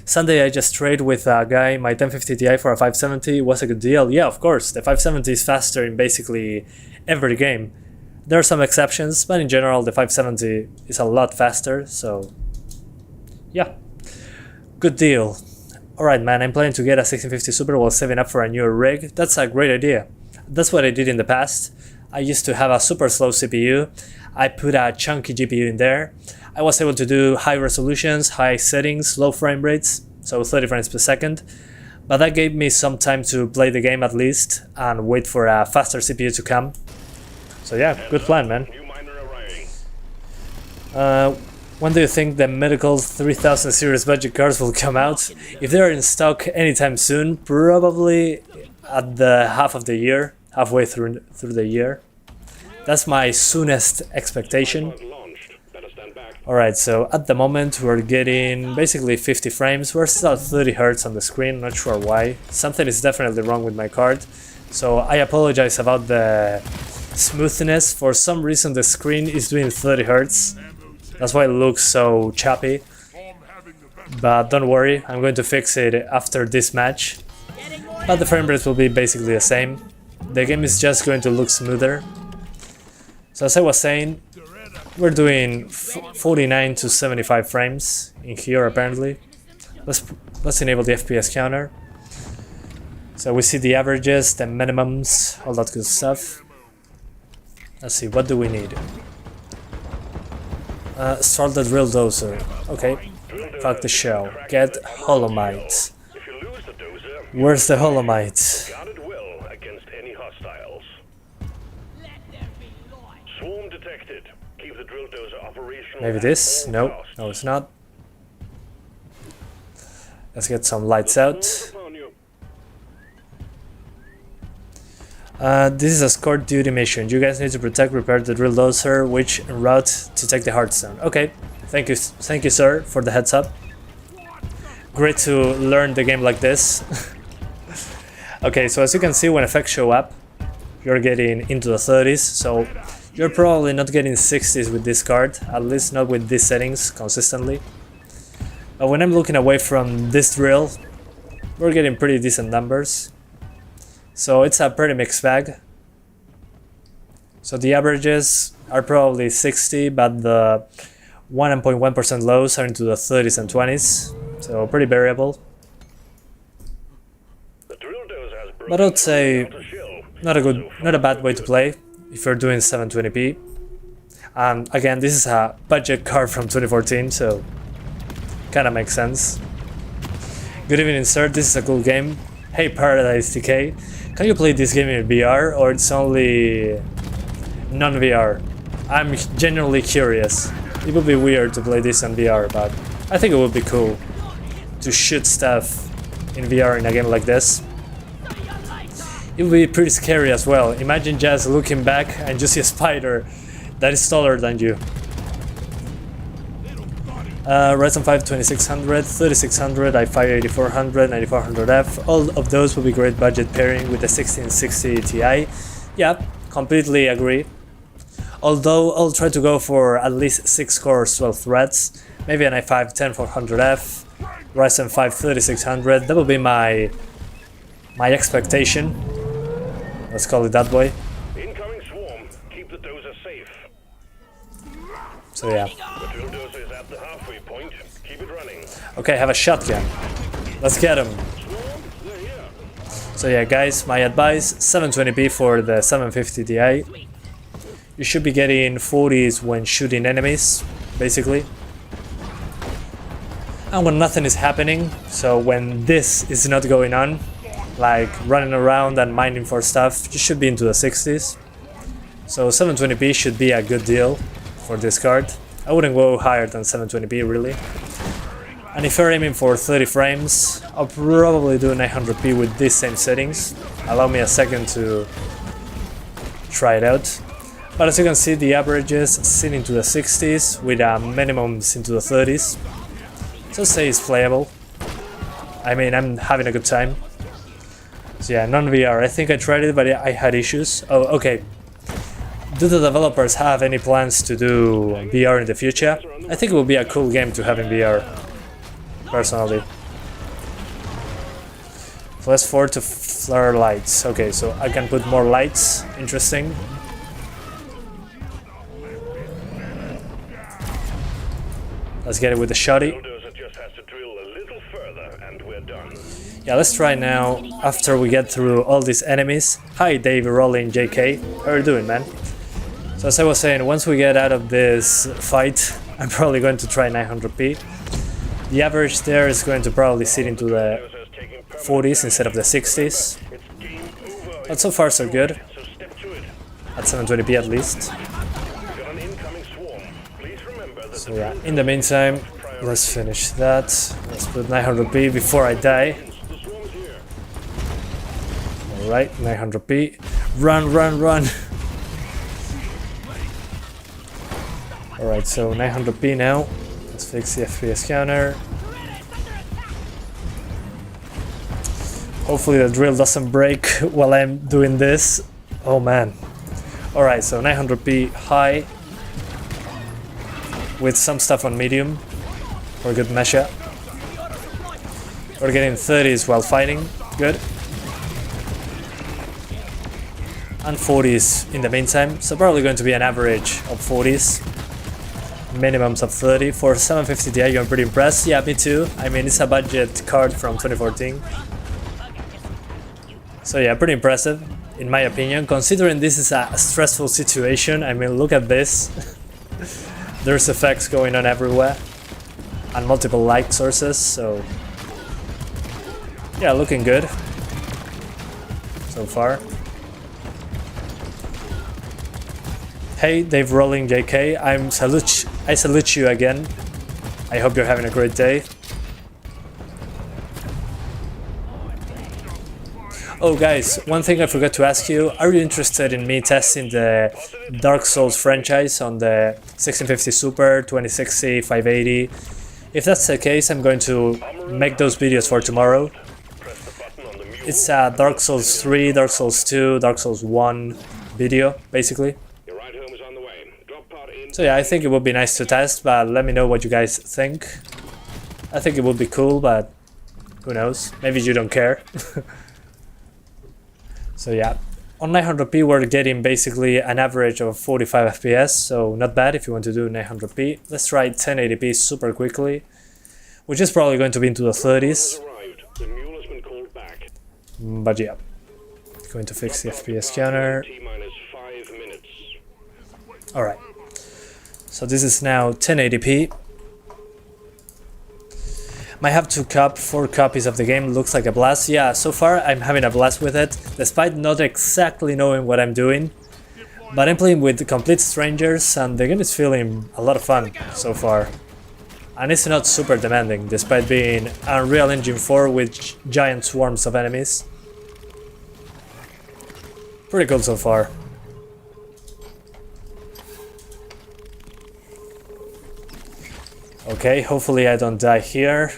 Sunday I just traded with a guy my 1050 Ti for a 570. Was a good deal. Yeah, of course. The 570 is faster in basically every game. There are some exceptions, but in general the 570 is a lot faster, so yeah. Good deal. Alright man, I'm planning to get a 1650 Super while saving up for a newer rig. That's a great idea. That's what I did in the past. I used to have a super slow CPU. I put a chunky GPU in there. I was able to do high resolutions, high settings, low frame rates, so 30 frames per second. But that gave me some time to play the game at least and wait for a faster CPU to come. So yeah, good plan, man. When do you think the medical 3000 series budget cards will come out? If they are in stock anytime soon, probably at the halfway through the year. That's my soonest expectation. Alright, so at the moment we're getting basically 50 frames. We're still at 30 Hz on the screen, not sure why. Something is definitely wrong with my card. So I apologize about the smoothness. For some reason the screen is doing 30 Hz. That's why it looks so choppy. But don't worry, I'm going to fix it after this match. But the frame rate will be basically the same. The game is just going to look smoother. So as I was saying, we're doing 49 to 75 frames in here apparently. Let's enable the FPS counter. So we see the averages, the minimums, all that good stuff. Let's see, what do we need? Start the drill dozer. Okay, fuck the show. Get Holomite. Where's the Holomite? Maybe this? No, no it's not. Let's get some lights out. This is a escort duty mission. You guys need to protect, repair the drill dozer, which en route to take the Hearthstone. Okay, thank you sir for the heads up. Great to learn the game like this. Okay, so as you can see, when effects show up, you're getting into the 30s, so you're probably not getting 60s with this card, at least not with these settings consistently. But when I'm looking away from this drill, we're getting pretty decent numbers. So it's a pretty mixed bag. So the averages are probably 60, but the 1.1% lows are into the 30s and 20s, so pretty variable. But I'd say not a bad way to play if you're doing 720p. And again, this is a budget card from 2014, so kind of makes sense. Good evening, sir. This is a cool game. Hey, Paradise Decay. Can you play this game in VR or it's only non-VR? I'm genuinely curious. It would be weird to play this on VR, but I think it would be cool to shoot stuff in VR in a game like this. It would be pretty scary as well. Imagine just looking back and you see a spider that is taller than you. Ryzen 5 2600, 3600, i5 8400, 9400F, all of those will be great budget pairing with the 1660 Ti. Yeah, completely agree. Although I'll try to go for at least 6 cores, 12 threads, maybe an i5 10400F, Ryzen 5 3600, that will be my expectation. Let's call it that way. Incoming swarm. Keep the dozer safe. So yeah. The drill dozer is at the halfway point. Keep it running. Okay, I have a shotgun. Let's get him. Swarm, they're here. So yeah, guys, my advice, 720p for the 750 Ti. You should be getting 40s when shooting enemies, basically. And when nothing is happening, so when this is not going on, like running around and mining for stuff, you should be into the 60s. So 720p should be a good deal for this card. I wouldn't go higher than 720p really. And if you're aiming for 30 frames, I'll probably do 900p with these same settings. Allow me a second to try it out. But as you can see, the averages sit into the 60s with minimums into the 30s. So say it's playable. I mean, I'm having a good time. So yeah, non-VR. I think I tried it, but I had issues. Oh, okay. Do the developers have any plans to do VR in the future? I think it would be a cool game to have in VR, personally. +4 to flare lights. Okay, so I can put more lights. Interesting. Let's get it with the shotty. Just has to drill a little further and we're done. Yeah, let's try now, after we get through all these enemies. Hi Dave, Rolling, JK. How are you doing, man? So as I was saying, once we get out of this fight, I'm probably going to try 900p. The average there is going to probably sit into the 40s instead of the 60s. But so far so good. At 720p at least. So yeah, in the meantime, let's finish that. Let's put 900p before I die. Alright, 900p. Run, run, run! Alright, so 900p now. Let's fix the FPS counter. Hopefully the drill doesn't break while I'm doing this. Oh man. Alright, so 900p high. With some stuff on medium for good measure. We're getting 30s while fighting, good. And 40s in the meantime, so probably going to be an average of 40s. Minimums of 30. For 750 Ti, I'm pretty impressed. Yeah, me too. I mean, it's a budget card from 2014. So yeah, pretty impressive, in my opinion, considering this is a stressful situation. I mean, look at this. There's effects going on everywhere and multiple light sources, so yeah, looking good so far. Hey, Dave Rolling JK, I salute you again. I hope you're having a great day. Oh guys, one thing I forgot to ask you, are you interested in me testing the Dark Souls franchise on the 1650 Super, 2060, 580? If that's the case, I'm going to make those videos for tomorrow. It's a Dark Souls 3, Dark Souls 2, Dark Souls 1 video, basically. So yeah, I think it would be nice to test, but let me know what you guys think. I think it would be cool, but who knows, maybe you don't care. So yeah, on 900p we're getting basically an average of 45 FPS, so not bad if you want to do 900p. Let's try 1080p super quickly, which is probably going to be into the 30s. But yeah, Going to fix the FPS counter. T-minus 5 minutes. Alright. So this is now 1080p. Might have to cop 4 copies of the game. Looks like a blast. Yeah, so far I'm having a blast with it, despite not exactly knowing what I'm doing. But I'm playing with complete strangers and the game is feeling a lot of fun so far. And it's not super demanding, despite being Unreal Engine 4 with giant swarms of enemies. Pretty cool so far. Okay, hopefully I don't die here.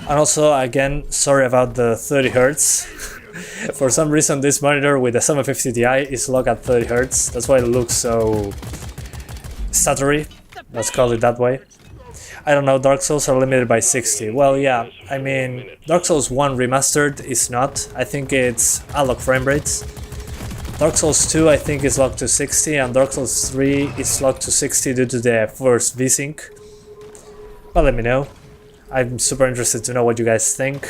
And also, again, sorry about the 30 Hz. For some reason this monitor with the 750 Ti is locked at 30 Hz. That's why it looks so stuttery. Let's call it that way. I don't know, Dark Souls are limited by 60. Well, yeah, I mean, Dark Souls 1 Remastered is not. I think it's unlocked frame rates. Dark Souls 2 I think is locked to 60 and Dark Souls 3 is locked to 60 due to the first VSync. But let me know. I'm super interested to know what you guys think.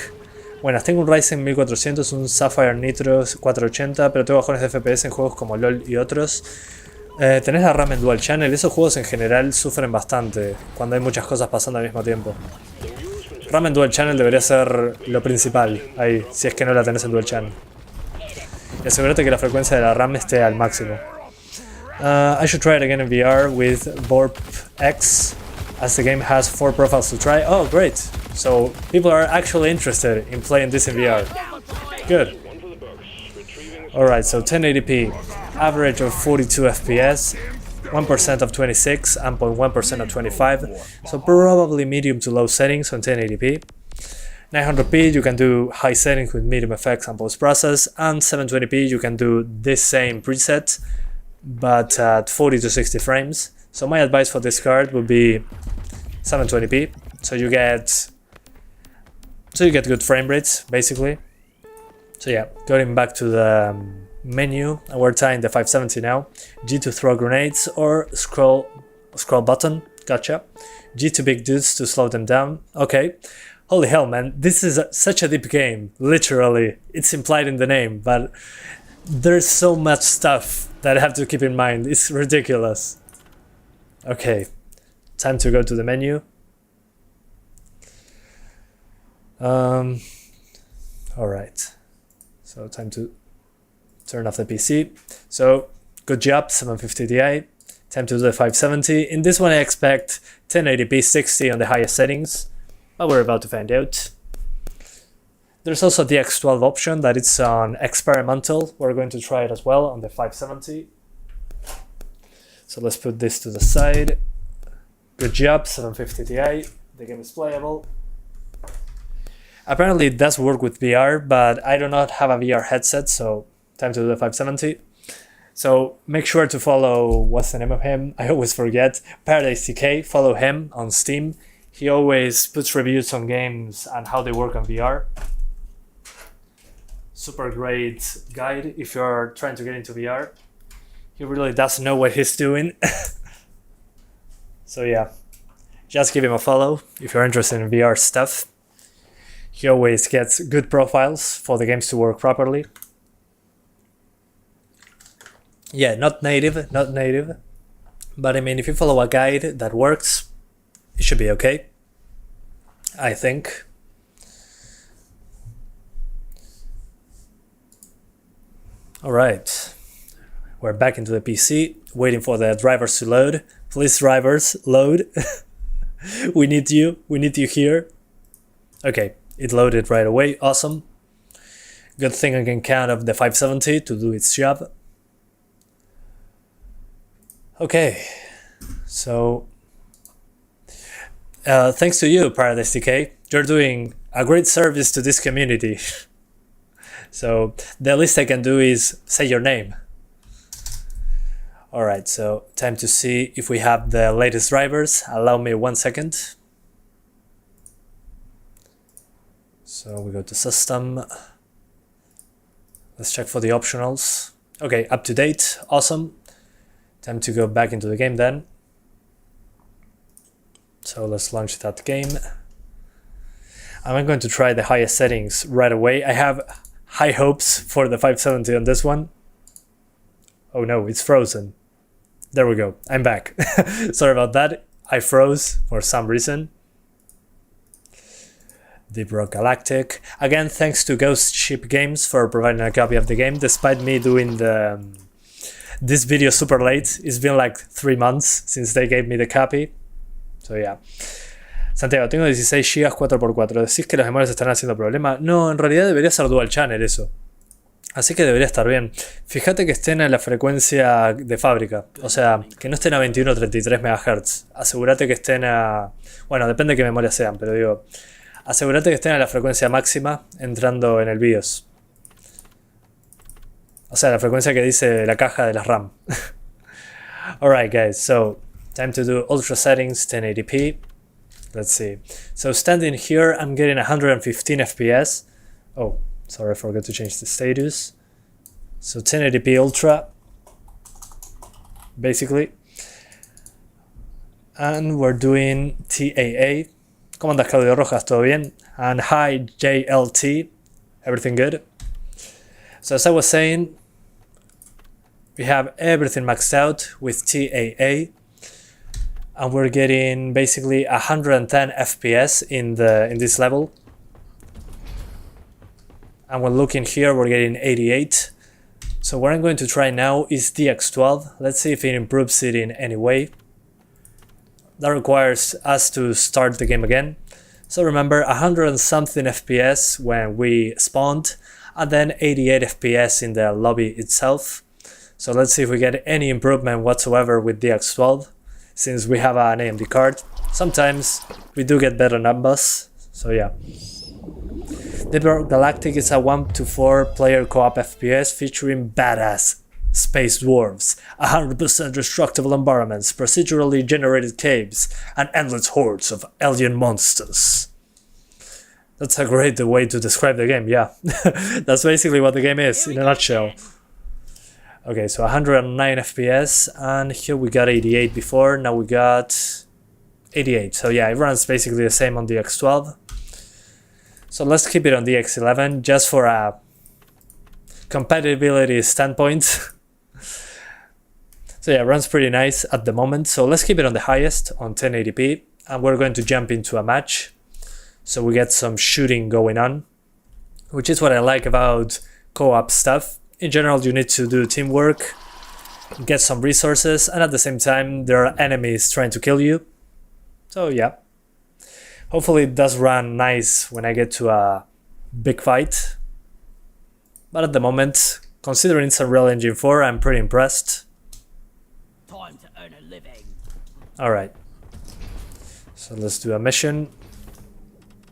Bueno, tengo un Ryzen 1400, un Sapphire Nitro 480, pero tengo bajones de FPS en juegos como LoL y otros. Tenés la RAM en Dual Channel, esos juegos en general sufren bastante cuando hay muchas cosas pasando al mismo tiempo. RAM en Dual Channel debería ser lo principal ahí, si es que no la tenés en Dual Channel. Y asegúrate que la frecuencia de la RAM esté al máximo. I should try it again in VR with VorpX, as the game has 4 profiles to try. Oh, great! So people are actually interested in playing this in VR. Good. Alright, so 1080p, average of 42 FPS, 1% of 26 and 0.1% of 25, so probably medium to low settings on 1080p. 900p you can do high settings with medium effects and post-process, and 720p you can do this same preset, but at 40 to 60 frames. So my advice for this card would be 720p, so you get good frame rates, basically. So yeah, going back to the menu, and we're tying the 570 now. G to throw grenades or scroll button, gotcha. G to big dudes to slow them down, okay. Holy hell, man, this is such a deep game, literally. It's implied in the name, but there's so much stuff that I have to keep in mind. It's ridiculous. Okay, time to go to the menu. Alright, so time to turn off the PC. So, good job, 750 Ti. Time to do the 570. In this one I expect 1080p 60 on the highest settings, but we're about to find out. There's also the X12 option that it's on experimental. We're going to try it as well on the 570. So let's put this to the side. Good job, 750 Ti. The game is playable. Apparently it does work with VR, but I do not have a VR headset, so time to do the 570. So make sure to follow, what's the name of him? I always forget. Paradise TK, follow him on Steam. He always puts reviews on games and how they work on VR. Super great guide if you're trying to get into VR. He really does know what he's doing. So yeah, just give him a follow if you're interested in VR stuff. He always gets good profiles for the games to work properly. Yeah, not native. But I mean, if you follow a guide that works, it should be okay, I think. Alright, we're back into the PC, waiting for the drivers to load. Please, drivers, load. We need you here. Okay, it loaded right away, awesome. Good thing I can count up the 570 to do its job. Okay, so thanks to you, Paradise TK, you're doing a great service to this community. So the least I can do is say your name. Alright, so time to see if we have the latest drivers. Allow me 1 second. So we go to system. Let's check for the optionals. Okay, up to date, awesome. Time to go back into the game then. So let's launch that game. I'm going to try the highest settings right away. I have high hopes for the 570 on this one. Oh no, it's frozen. There we go, I'm back. Sorry about that, I froze for some reason. Deep Rock Galactic. Again, thanks to Ghost Ship Games for providing a copy of the game, despite me doing this video super late. It's been like 3 months since they gave me the copy. So yeah. Santiago, tengo 16 GB 4x4. ¿Decís que los memorias están haciendo problema? No, en realidad debería ser dual channel eso. Así que debería estar bien. Fíjate que estén a la frecuencia de fábrica. O sea, que no estén a 21 o 33 MHz. Asegúrate que estén a... Bueno, depende de qué memoria sean, pero digo... Asegúrate que estén a la frecuencia máxima entrando en el BIOS. O sea, la frecuencia que dice la caja de las RAM. Alright guys, so time to do ultra settings 1080p. Let's see. So standing here, I'm getting 115 FPS. Oh, sorry, I forgot to change the status. So 1080p ultra, basically. And we're doing TAA. ¿Cómo andas, Claudio Rojas? ¿Todo bien? And hi, JLT. Everything good? So as I was saying, we have everything maxed out with TAA. And we're getting basically 110 FPS in this level. And when looking here, we're getting 88. So what I'm going to try now is DX12. Let's see if it improves it in any way. That requires us to start the game again. So remember, 100 and something FPS when we spawned, and then 88 FPS in the lobby itself. So let's see if we get any improvement whatsoever with DX12, since we have an AMD card. Sometimes we do get better numbers, so yeah. Deep Rock Galactic is a 1 to 4 player co-op FPS featuring badass space dwarves, 100% destructible environments, procedurally generated caves, and endless hordes of alien monsters. That's a great way to describe the game, yeah. That's basically what the game is, in a nutshell. Okay, so 109 FPS, and here we got 88 before, now we got 88. So yeah, it runs basically the same on the X12. So let's keep it on the X11, just for a compatibility standpoint. So yeah, it runs pretty nice at the moment. So let's keep it on the highest, on 1080p. And we're going to jump into a match. So we get some shooting going on, which is what I like about co-op stuff. In general, you need to do teamwork, get some resources, and at the same time, there are enemies trying to kill you. So yeah. Hopefully it does run nice when I get to a big fight. But at the moment, considering it's Unreal Engine 4, I'm pretty impressed. Time to earn a living. Alright. So let's do a mission.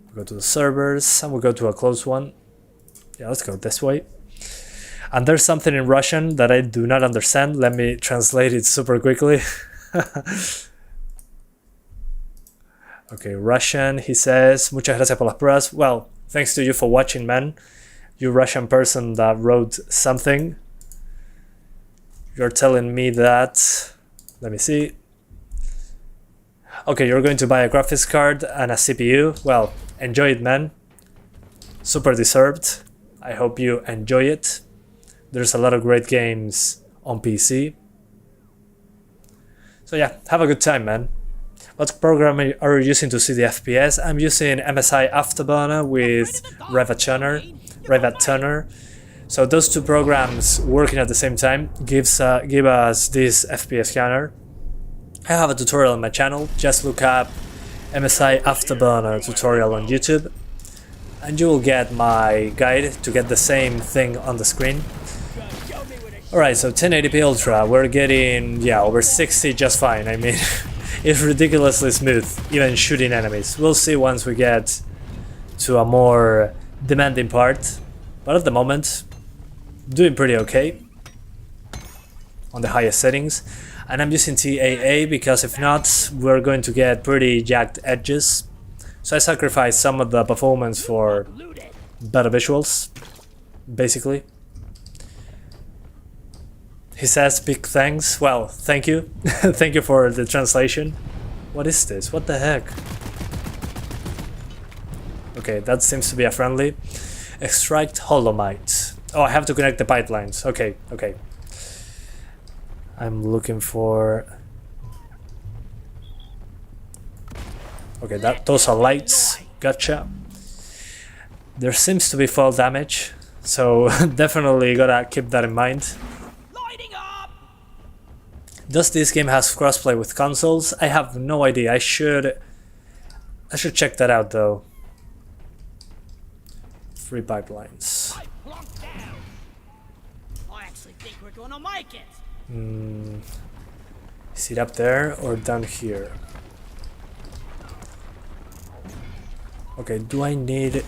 We go to the servers, and we go to a close one. Yeah, let's go this way. And there's something in Russian that I do not understand. Let me translate it super quickly. Okay, Russian, he says, muchas gracias por las pruebas. Well, thanks to you for watching, man. You Russian person that wrote something. You're telling me that... Let me see. Okay, you're going to buy a graphics card and a CPU. Well, enjoy it, man. Super deserved. I hope you enjoy it. There's a lot of great games on PC. So yeah, have a good time, man. What program are you using to see the FPS? I'm using MSI Afterburner with Revat Tuner. So those two programs working at the same time give us this FPS scanner. I have a tutorial on my channel. Just look up MSI Afterburner tutorial on YouTube, and you will get my guide to get the same thing on the screen. Alright, so 1080p Ultra, we're getting, yeah, over 60 just fine. I mean, it's ridiculously smooth, even shooting enemies. We'll see once we get to a more demanding part, but at the moment, doing pretty okay on the highest settings. And I'm using TAA because if not, we're going to get pretty jagged edges. So I sacrifice some of the performance for better visuals, basically. He says big thanks. Well, thank you. Thank you for the translation. What is this? What the heck? Okay, that seems to be a friendly. Extract holomite. Oh, I have to connect the pipelines. Okay, okay. I'm looking for... Okay, those are lights. Gotcha. There seems to be fall damage, so definitely gotta keep that in mind. Lighting up! Does this game has crossplay with consoles? I have no idea. I should check that out though. Free pipelines. I plunked down. I actually think we're gonna make it. Is it up there or down here? Okay, do I need...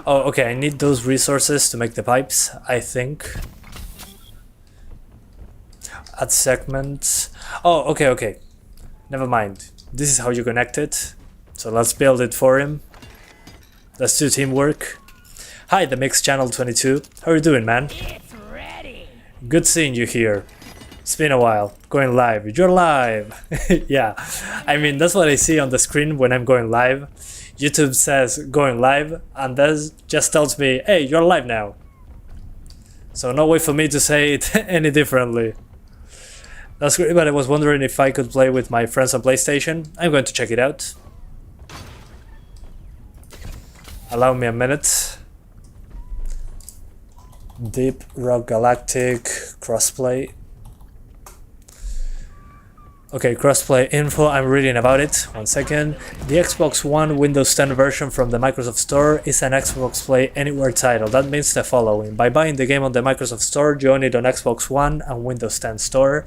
Oh, okay, I need those resources to make the pipes, I think. Add segments. Oh, okay, okay. Never mind. This is how you connect it. So let's build it for him. Let's do teamwork. Hi, the Mix Channel 22. How are you doing, man? It's ready. Good seeing you here. It's been a while. Going live. You're live! Yeah, I mean, that's what I see on the screen when I'm going live. YouTube says going live, and that just tells me, hey, you're live now. So no way for me to say it any differently. That's great, but I was wondering if I could play with my friends on PlayStation. I'm going to check it out. Allow me a minute. Deep Rock Galactic crossplay. Okay, crossplay info, I'm reading about it. 1 second. The Xbox One Windows 10 version from the Microsoft Store is an Xbox Play Anywhere title. That means the following. By buying the game on the Microsoft Store, you own it on Xbox One and Windows 10 Store.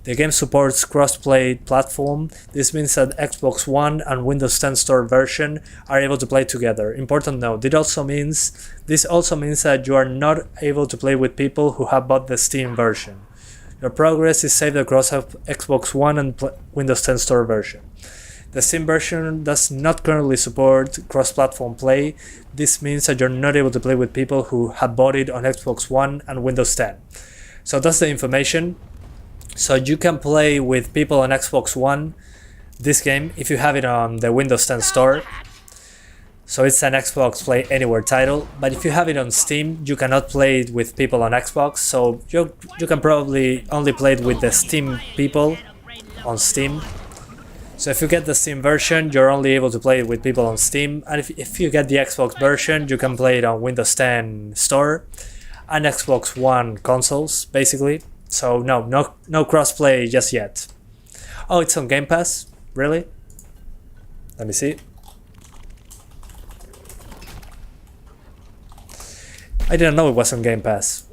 The game supports cross-play platform. This means that Xbox One and Windows 10 Store version are able to play together. Important note, this also means that you are not able to play with people who have bought the Steam version. Your progress is saved across Xbox One and Windows 10 Store version. The Steam version does not currently support cross-platform play. This means that you're not able to play with people who have bought it on Xbox One and Windows 10. So that's the information. So you can play with people on Xbox One this game if you have it on the Windows 10 Store. So it's an Xbox Play Anywhere title, but if you have it on Steam, you cannot play it with people on Xbox, so you can probably only play it with the Steam people on Steam. So if you get the Steam version, you're only able to play it with people on Steam, and if you get the Xbox version, you can play it on Windows 10 Store and Xbox One consoles, basically. So no crossplay just yet. Oh, it's on Game Pass? Really? Let me see. I didn't know it was on Game Pass.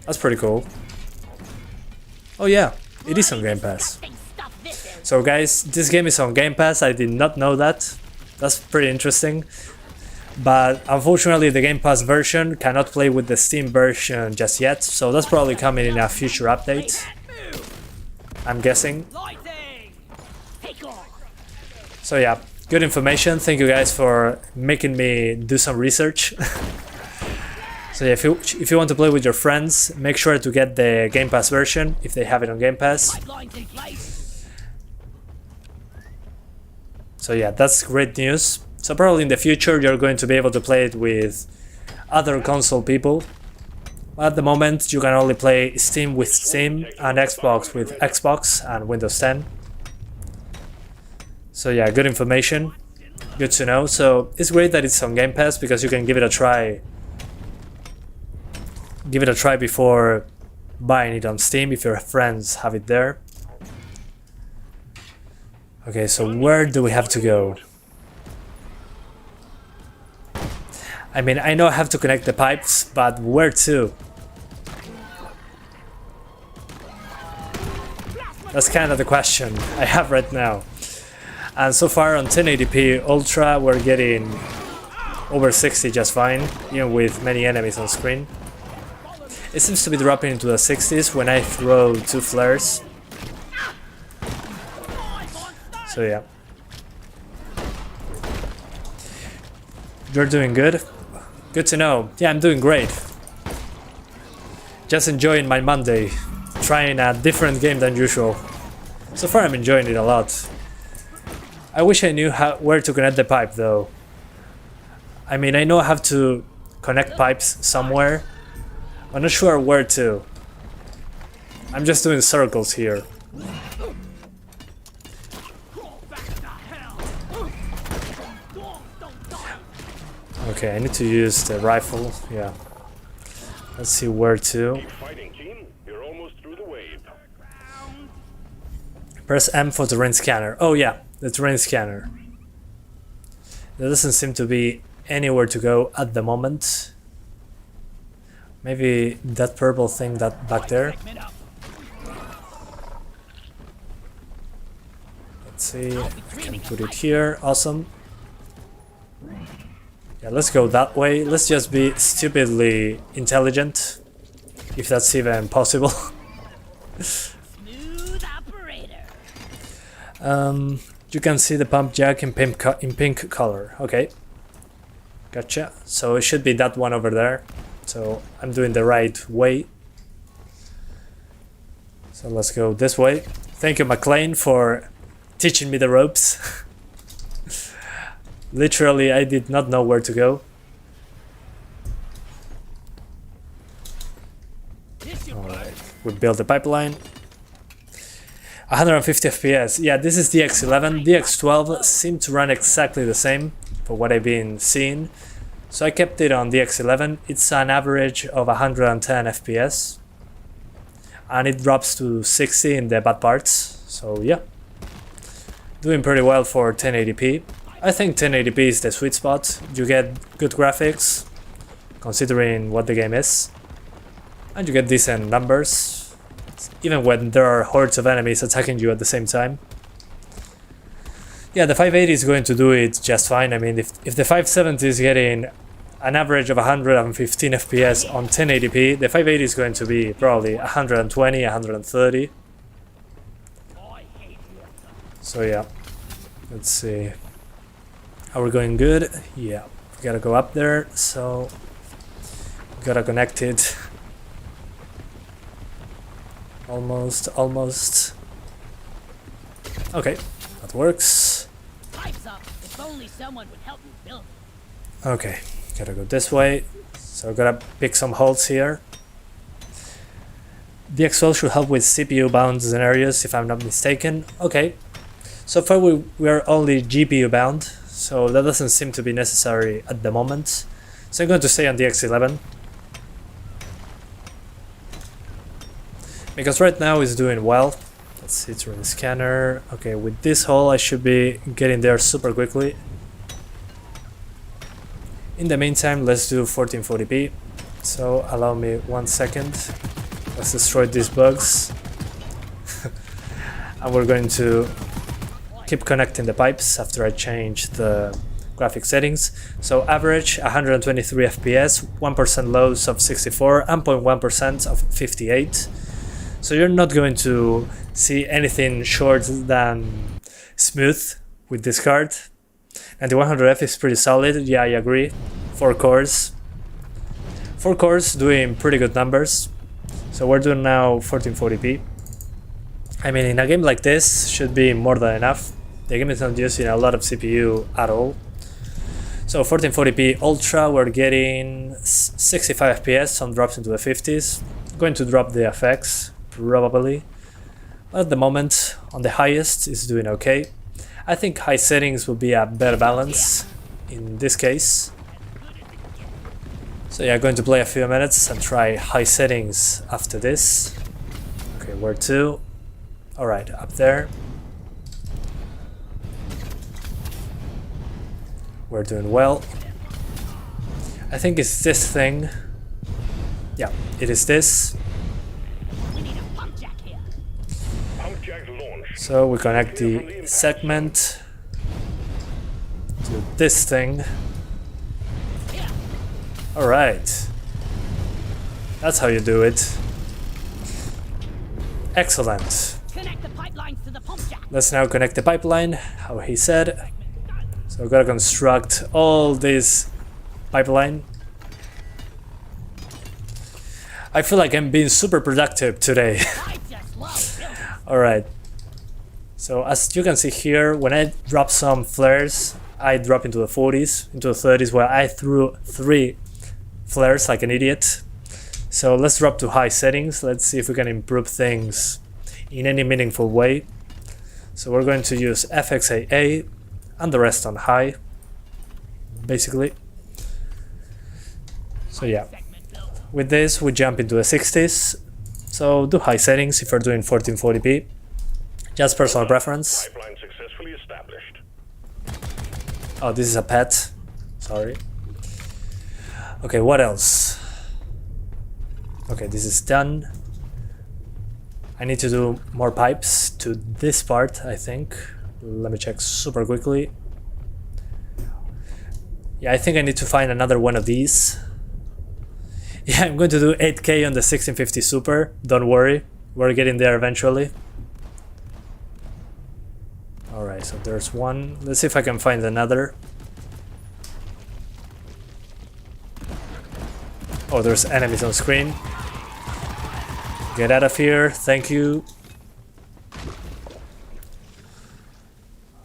That's pretty cool. Oh yeah, it is on Game Pass. So guys, this game is on Game Pass. I did not know that. That's pretty interesting. But unfortunately the Game Pass version cannot play with the Steam version just yet. So that's probably coming in a future update, I'm guessing. So yeah, good information. Thank you guys for making me do some research. So yeah, if you want to play with your friends, make sure to get the Game Pass version if they have it on Game Pass. So yeah, that's great news. So probably in the future you're going to be able to play it with other console people. At the moment you can only play Steam with Steam and Xbox with Xbox and Windows 10. So yeah, good information. Good to know. So it's great that it's on Game Pass because you can give it a try. Give it a try before buying it on Steam if your friends have it there. Okay, so where do we have to go? I mean, I know I have to connect the pipes, but where to? That's kind of the question I have right now. And so far on 1080p Ultra, we're getting over 60 just fine, even with many enemies on screen. It seems to be dropping into the 60s when I throw 2 flares. So yeah. You're doing good? Good to know. Yeah, I'm doing great. Just enjoying my Monday. Trying a different game than usual. So far I'm enjoying it a lot. I wish I knew where to connect the pipe though. I mean, I know I have to connect pipes somewhere. I'm not sure where to. I'm just doing circles here. Okay, I need to use the rifle. Yeah. Let's see where to. Keep fighting, team. You're almost through the wave. Press M for the terrain scanner. Oh yeah, the terrain scanner. There doesn't seem to be anywhere to go at the moment. Maybe that purple thing that back there. Let's see, I can put it here. Awesome. Yeah, let's go that way. Let's just be stupidly intelligent, if that's even possible. Smooth operator. You can see the pump jack in pink color. Okay, gotcha. So it should be that one over there. So I'm doing the right way. So let's go this way. Thank you, McLean, for teaching me the ropes. Literally, I did not know where to go. Alright, we built the pipeline. 150 FPS. Yeah, this is DX11. DX12 seemed to run exactly the same for what I've been seeing. So I kept it on DX11. It's an average of 110 FPS. And it drops to 60 in the bad parts. So yeah, doing pretty well for 1080p. I think 1080p is the sweet spot. You get good graphics, considering what the game is. And you get decent numbers, even when there are hordes of enemies attacking you at the same time. Yeah, the 580 is going to do it just fine. I mean, if the 570 is getting an average of 115 FPS on 1080p, the 580 is going to be probably 120, 130. So yeah, let's see. Are we going good? Yeah, we gotta go up there, so we gotta connect it. Almost. Okay, that works. Pipes up. If only someone would help me build it. Okay, gotta go this way. So gotta pick some holes here. DX12 should help with CPU bound scenarios, if I'm not mistaken. Okay, so far we are only GPU bound, so that doesn't seem to be necessary at the moment. So I'm going to stay on DX11. Because right now it's doing well. Let's see, it's in the scanner. Okay, with this hole I should be getting there super quickly. In the meantime, let's do 1440p. So allow me 1 second. Let's destroy these bugs. And we're going to keep connecting the pipes after I change the graphic settings. So average 123 FPS, 1% lows of 64 and 0.1% of 58. So you're not going to see anything short than smooth with this card. And the 100F is pretty solid, yeah, I agree. 4 cores. 4 cores doing pretty good numbers. So we're doing now 1440p. I mean, in a game like this, should be more than enough. The game is not using a lot of CPU at all. So 1440p Ultra, we're getting 65 FPS, some drops into the 50s. Going to drop the FX, probably. But at the moment, on the highest, it's doing okay. I think high settings will be a better balance in this case. So yeah, going to play a few minutes and try high settings after this. Okay, where to? Alright, up there. We're doing well. I think it's this thing. Yeah, it is this. We need a pump jack here. Pump jack launch. So we connect the segment to this thing. Here. Alright. That's how you do it. Excellent. Connect the pipelines to the pump jack. Let's now connect the pipeline, how he said. So we've got to construct all this pipeline. I feel like I'm being super productive today. I just love building. Alright. So as you can see here, when I drop some flares I drop into the 40s, into the 30s, where I threw 3 flares like an idiot. So let's drop to high settings. Let's see if we can improve things in any meaningful way. So we're going to use FXAA and the rest on high, basically. So yeah, with this we jump into the 60s. So do high settings if you're doing 1440p. Just personal preference. Pipeline successfully established. Oh, this is a pet. Sorry. Okay, what else? Okay, this is done. I need to do more pipes to this part, I think. Let me check super quickly. Yeah, I think I need to find another one of these. Yeah, I'm going to do 8K on the 1650 Super. Don't worry, we're getting there eventually. Alright, so there's one. Let's see if I can find another. Oh, there's enemies on screen. Get out of here, thank you.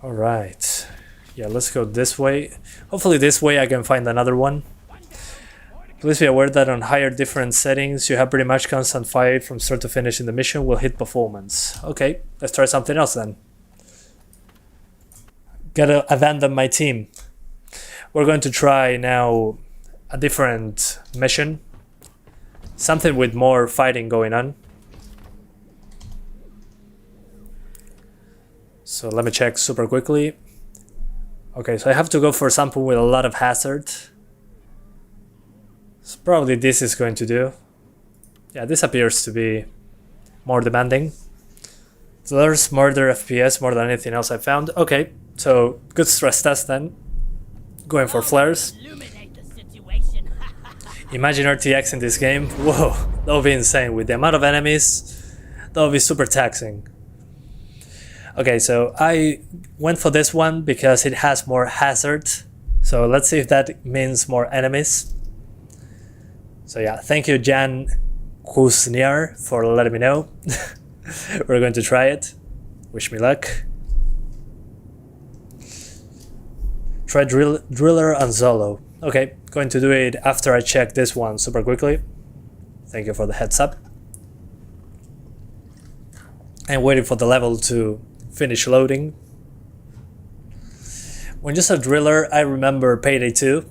Alright. Yeah, let's go this way. Hopefully this way I can find another one. Please be aware that on higher difference settings, you have pretty much constant fire from start to finish in the mission will hit performance. Okay, let's try something else then. Gotta abandon my team. We're going to try now a different mission. Something with more fighting going on. So let me check super quickly. Okay, so I have to go for something with a lot of hazard. So probably this is going to do. Yeah, this appears to be more demanding. So there's murder FPS more than anything else I found. Okay, so good stress test then. Going for flares. Illuminate the situation. Imagine RTX in this game. Whoa, that would be insane. With the amount of enemies, that would be super taxing. Okay, so I went for this one because it has more hazard. So let's see if that means more enemies. So yeah, thank you Jan Kuzniar for letting me know. We're going to try it. Wish me luck. Try Driller and Zolo. Okay, going to do it after I check this one super quickly. Thank you for the heads up. And waiting for the level to finish loading. When you said driller, I remember Payday 2.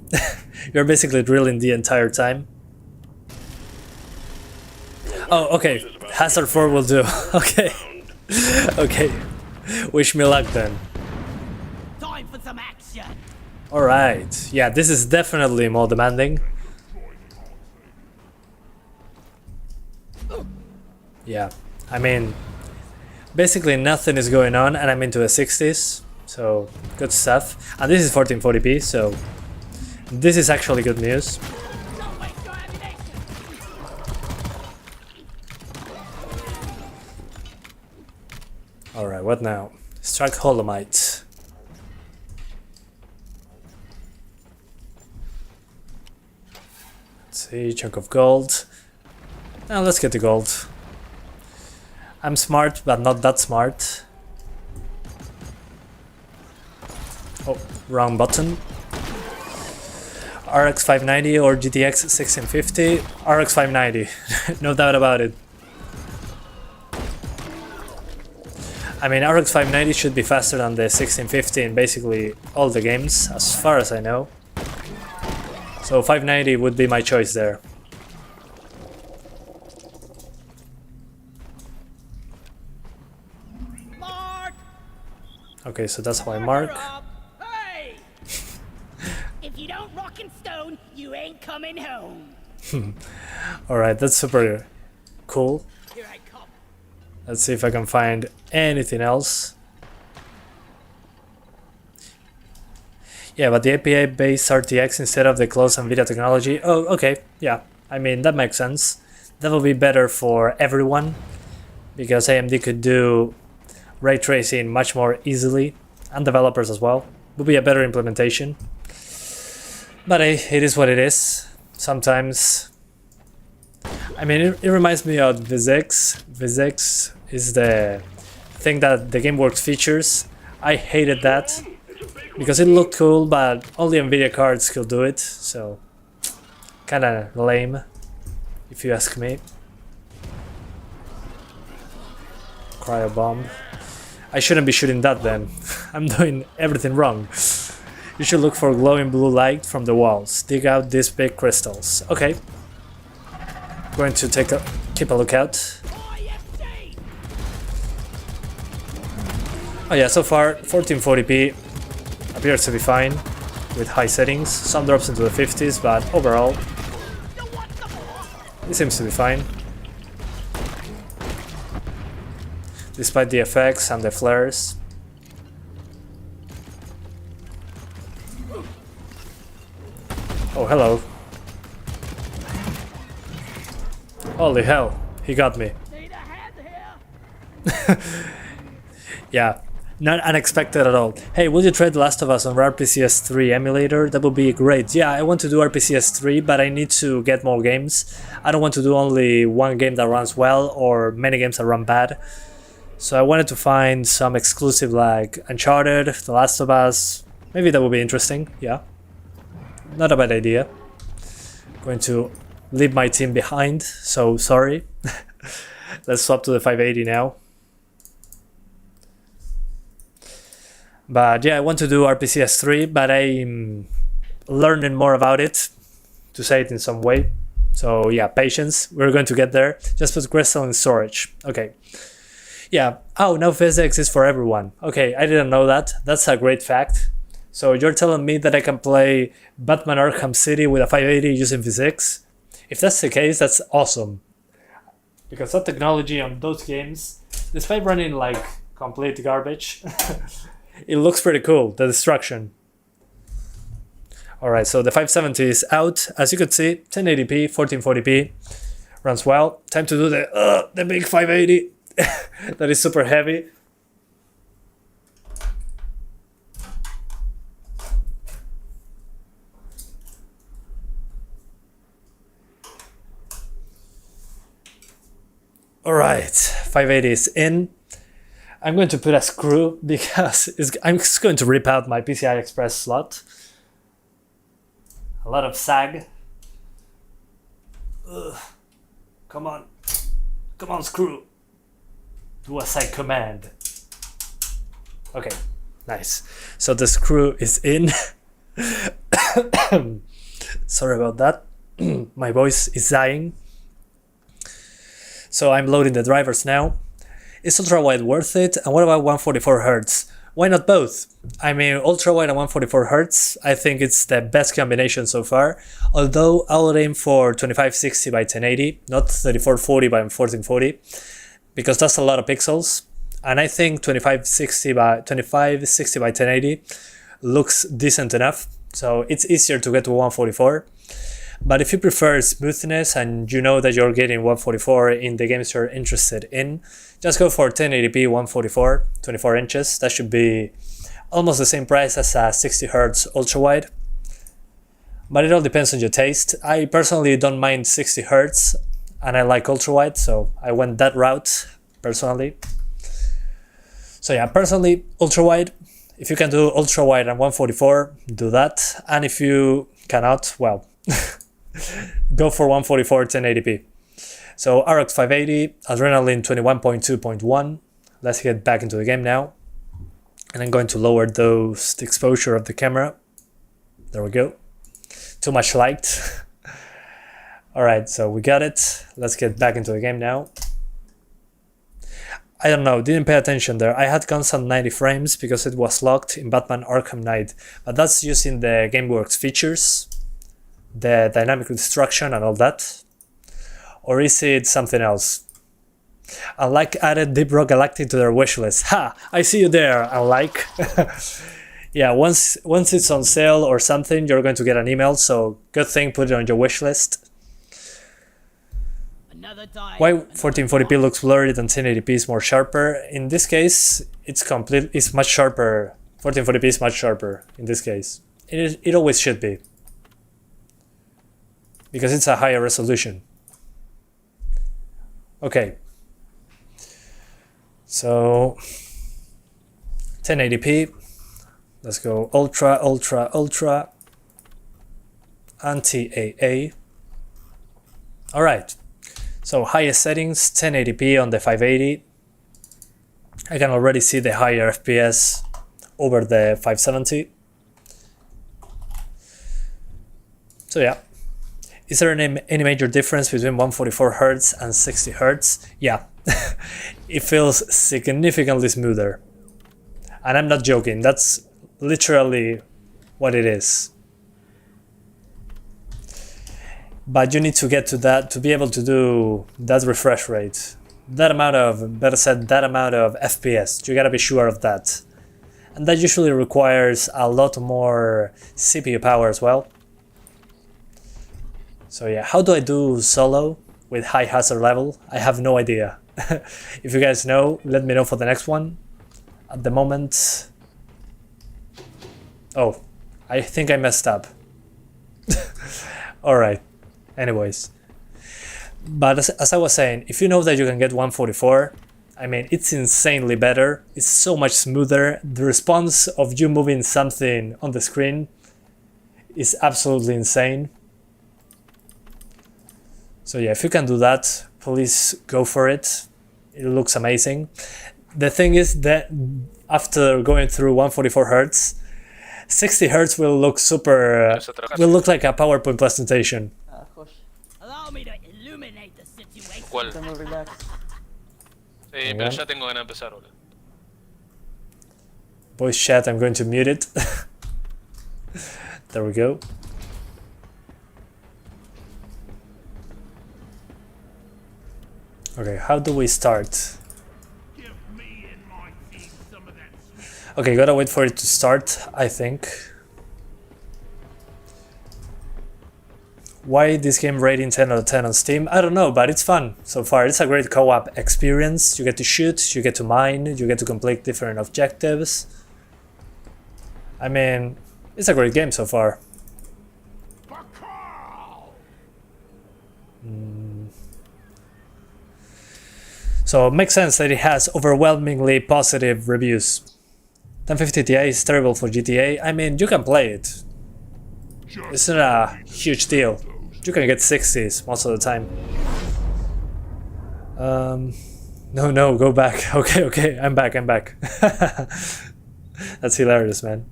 You're basically drilling the entire time. Oh, okay. Hazard 4 will do. Okay. Okay. Wish me luck then. Time for some action. Alright. Yeah, this is definitely more demanding. Yeah. I mean, basically nothing is going on and I'm into the 60s. So, good stuff. And this is 1440p, so this is actually good news. Don't waste your ammunition. Alright, what now? Strike Holomite. Let's see, chunk of gold. Now let's get the gold. I'm smart, but not that smart. Oh, wrong button. RX 590 or GTX 1650? RX 590, no doubt about it. I mean, RX 590 should be faster than the 1650 in basically all the games, as far as I know. So 590 would be my choice there. Mark. Okay, so that's how I mark. Up. Hey. If you don't rock and stone, you ain't coming home. Alright, that's super cool. Here I come. Let's see if I can find anything else. Yeah, but the API-based RTX instead of the closed NVIDIA technology. Oh, okay, yeah. I mean, that makes sense. That will be better for everyone because AMD could do ray tracing much more easily, and developers as well. Would be a better implementation. But hey, it is what it is. Sometimes, I mean, it reminds me of PhysX. PhysX is the thing that the GameWorks features. I hated that. because it looked cool, but only Nvidia cards could do it, so kinda lame, if you ask me. Cryo bomb. I shouldn't be shooting that then. I'm doing everything wrong. You should look for glowing blue light from the walls. Dig out these big crystals. Okay. Going to keep a lookout. Oh yeah, so far 1440p appears to be fine with high settings. Some drops into the 50s, but overall it seems to be fine. Despite the effects and the flares. Oh, hello. Holy hell, he got me. Yeah, not unexpected at all. Hey, will you try The Last of Us on RPCS 3 emulator? That would be great. Yeah, I want to do RPCS 3, but I need to get more games. I don't want to do only one game that runs well or many games that run bad. So I wanted to find some exclusive like Uncharted, The Last of Us. Maybe that would be interesting, yeah. Not a bad idea. Going to leave my team behind, so sorry. Let's swap to the 580 now. But yeah, I want to do RPCS 3, but I'm learning more about it, to say it in some way. So yeah, patience, we're going to get there. Just put crystal in storage, okay. Yeah, oh, now physics is for everyone. Okay, I didn't know that. That's a great fact. So you're telling me that I can play Batman Arkham City with a 580 using physics? If that's the case, that's awesome. Because that technology on those games, despite running like complete garbage, it looks pretty cool, the destruction. Alright, so the 570 is out. As you could see, 1080p, 1440p, runs well. Time to do the big 580. That is super heavy. Alright, 580 is in. I'm going to put a screw because I'm just going to rip out my PCI Express slot. A lot of sag. Ugh. Come on. Come on, screw. Do a side command. Okay, nice. So the screw is in. Sorry about that. My voice is dying. So I'm loading the drivers now. Is ultra-wide worth it? And what about 144 Hz? Why not both? I mean, ultra-wide and 144 Hz, I think it's the best combination so far. Although I'll aim for 2560 by 1080, not 3440 by 1440. Because that's a lot of pixels, and I think 2560 by 1080 looks decent enough, so it's easier to get to 144. But if you prefer smoothness and you know that you're getting 144 in the games you're interested in, just go for 1080p 144, 24 inches. That should be almost the same price as a 60Hz ultra-wide. But it all depends on your taste. I personally don't mind 60Hz. And I like ultra-wide, so I went that route, personally. So yeah, personally, ultra-wide. If you can do ultra-wide and 144, do that. And if you cannot, well, go for 144 1080p. So RX 580, Adrenaline 21.2.1. Let's get back into the game now. And I'm going to lower the exposure of the camera. There we go. Too much light. Alright, so we got it. Let's get back into the game now. I don't know, didn't pay attention there. I had guns on 90 frames because it was locked in Batman Arkham Knight. But that's using the GameWorks features, the dynamic destruction and all that. Or is it something else? Unlike added Deep Rock Galactic to their wishlist. Ha! I see you there, Unlike. Yeah, once it's on sale or something, you're going to get an email, so good thing, put it on your wishlist. Why 1440p looks blurry than 1080p is more sharper? In this case, it's much sharper. 1440p is much sharper in this case. It always should be. Because it's a higher resolution. Okay. So 1080p. Let's go ultra, ultra, ultra. Anti-AA. Alright. So highest settings, 1080p on the 580. I can already see the higher FPS over the 570. So yeah. Is there any major difference between 144Hz and 60Hz? Yeah. It feels significantly smoother. And I'm not joking, that's literally what it is. But you need to get to that to be able to do that refresh rate. That amount of, better said, that amount of FPS. You gotta be sure of that. And that usually requires a lot more CPU power as well. So yeah, how do I do solo with high hazard level? I have no idea. If you guys know, let me know for the next one. At the moment... Oh, I think I messed up. Alright, anyways. But as I was saying, if you know that you can get 144, I mean, it's insanely better. It's so much smoother. The response of you moving something on the screen is absolutely insane. So yeah, if you can do that, please go for it. It looks amazing. The thing is that after going through 144Hz, 60Hz will look will look like a PowerPoint presentation. Allow me to illuminate the situation. ¿Cuál? Estamos relax. Sí, pero ya tengo ganas de empezar, boludo. Voice chat, I'm going to mute it. There we go. Okay, how do we start? Give me and my team some of that sweet. Okay, gotta wait for it to start, I think. Why this game rating 10 out of 10 on Steam? I don't know, but it's fun so far. It's a great co-op experience. You get to shoot, you get to mine, you get to complete different objectives. I mean, it's a great game so far. So it makes sense that it has overwhelmingly positive reviews. 1050 Ti is terrible for GTA. I mean, you can play it. It's not a huge deal. You can get 60s most of the time. No, go back. Okay, I'm back. That's hilarious, man.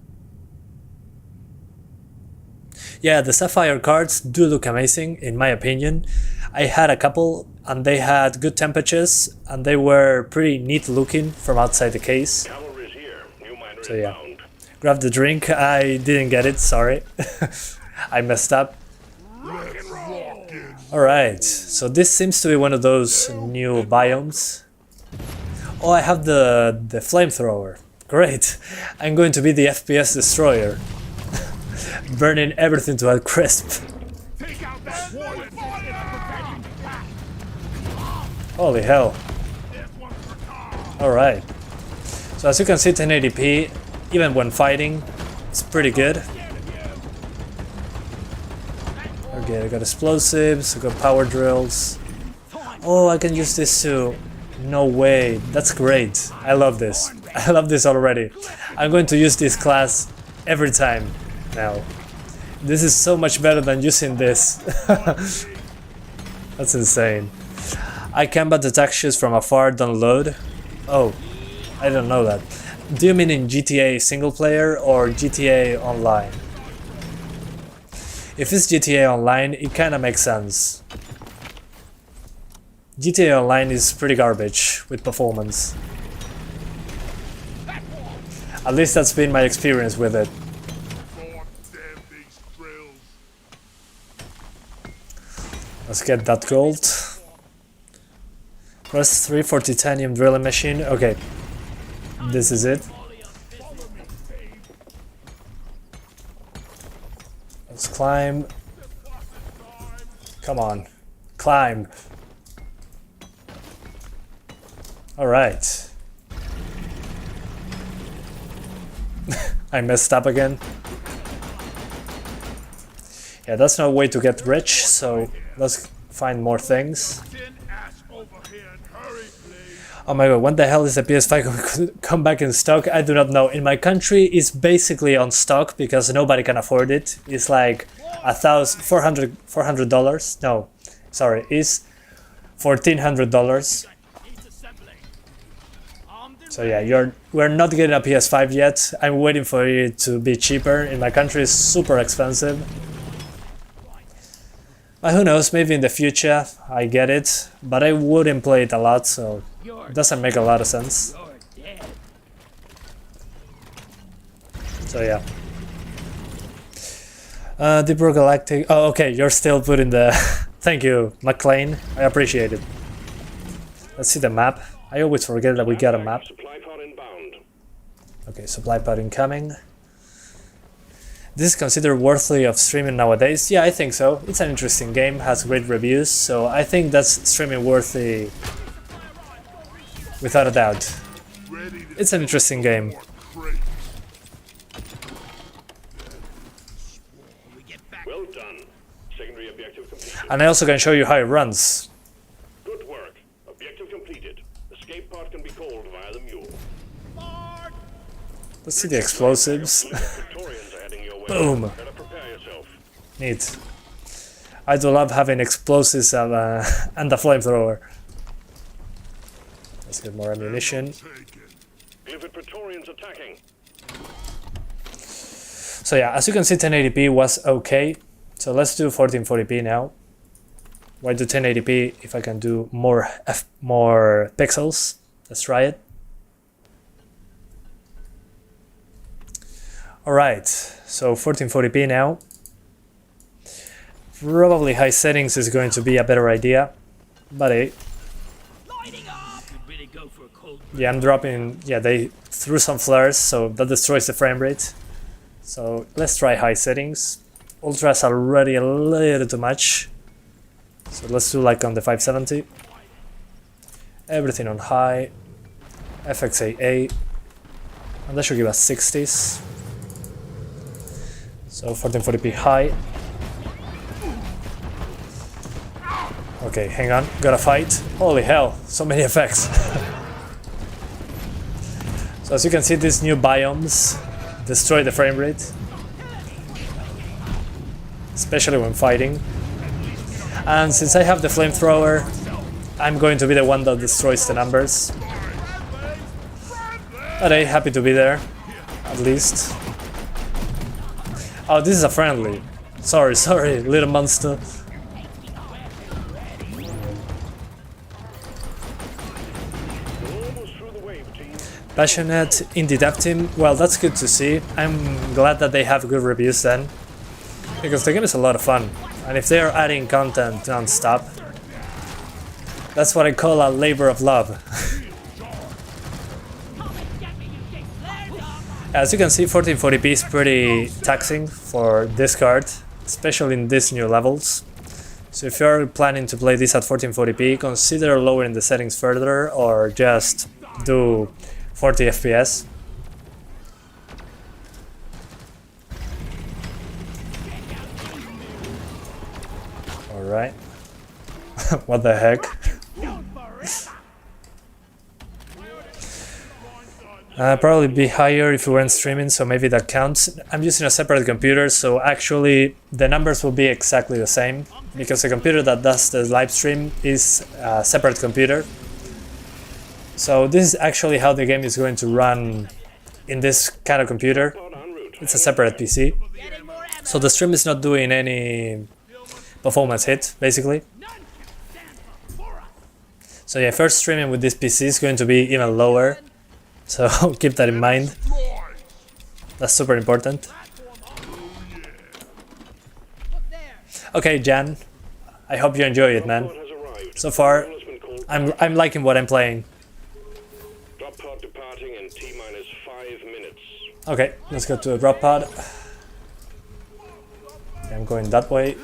Yeah, the Sapphire cards do look amazing, in my opinion. I had a couple, and they had good temperatures, and they were pretty neat looking from outside the case. Cavalry's here. New miner So yeah. inbound. Grab the drink. I didn't get it, sorry. I messed up. Alright, so this seems to be one of those new biomes. Oh, I have the flamethrower. Great. I'm going to be the FPS destroyer. Burning everything to a crisp. Take out that one and fire! Holy hell. This one's for Carl. Alright. So as you can see, 1080p, even when fighting, it's pretty good. Okay, I got explosives, I got power drills. Oh, I can use this too. No way, that's great. I love this. I love this already. I'm going to use this class every time now. This is so much better than using this. That's insane. I combat the textures from afar, don't load. Oh, I don't know that. Do you mean in GTA single player or GTA Online? If it's GTA Online, it kinda makes sense. GTA Online is pretty garbage with performance. At least that's been my experience with it. God damn these drills. Let's get that gold. Press 3 for titanium drilling machine. Okay, this is it. Let's climb. Come on, climb. Alright. I messed up again. Yeah, that's no way to get rich, so let's find more things. Send ass over here and hurry, please. Oh my god, when the hell is the PS5 going to come back in stock? I do not know. In my country, it's basically on stock because nobody can afford it. It's like $400. No, sorry, it's $1,400. So yeah, we're not getting a PS5 yet. I'm waiting for it to be cheaper. In my country, it's super expensive. But who knows, maybe in the future I get it, but I wouldn't play it a lot, so it doesn't make a lot of sense. So yeah. Deeper Galactic. Oh, okay, you're still putting the... Thank you, McLean. I appreciate it. Let's see the map. I always forget that we got a map. Okay, supply pod incoming. This is considered worthy of streaming nowadays? Yeah, I think so. It's an interesting game, has great reviews, so I think that's streaming worthy without a doubt. It's an interesting game. Well done. Secondary objective completed. And I also can show you how it runs. Good work. Objective completed. Escape pod can be called via the mule. Let's see the explosives. Victorians are heading your way. Boom. Better prepare yourself. Neat. I do love having explosives and a flamethrower. Let's get more ammunition. Glyphid Praetorians attacking. So yeah, as you can see, 1080p was okay. So let's do 1440p now. Why do 1080p if I can do more pixels? Let's try it. Alright, so 1440p now. Probably high settings is going to be a better idea. But hey. Yeah, I'm dropping... Yeah, they threw some flares, so that destroys the frame rate. So let's try high settings. Ultra's already a little too much. So let's do like on the 570. Everything on high. FXAA. And that should give us 60s. So 1440p high. Okay, hang on. Gotta fight. Holy hell, so many effects. So as you can see, these new biomes destroy the frame rate. Especially when fighting. And since I have the flamethrower, I'm going to be the one that destroys the numbers. But I'm happy to be there, at least. Oh, this is a friendly. Sorry, little monster. Passionate indie dev team. Well, that's good to see. I'm glad that they have good reviews then. Because the game is a lot of fun. And if they are adding content non-stop, that's what I call a labor of love. As you can see, 1440p is pretty taxing for this card, especially in these new levels. So if you're planning to play this at 1440p, consider lowering the settings further or just do 40 FPS. Alright. What the heck? Probably be higher if we weren't streaming, so maybe that counts. I'm using a separate computer, so actually the numbers will be exactly the same, because the computer that does the live stream is a separate computer. So this is actually how the game is going to run in this kind of computer. It's a separate PC. So the stream is not doing any performance hit, basically. So yeah, first streaming with this PC is going to be even lower. So keep that in mind. That's super important. Okay, Jan. I hope you enjoy it, man. So far, I'm liking what I'm playing. Drop pod departing in T-minus 5 minutes. Okay, let's go to a drop pod. I'm going that way.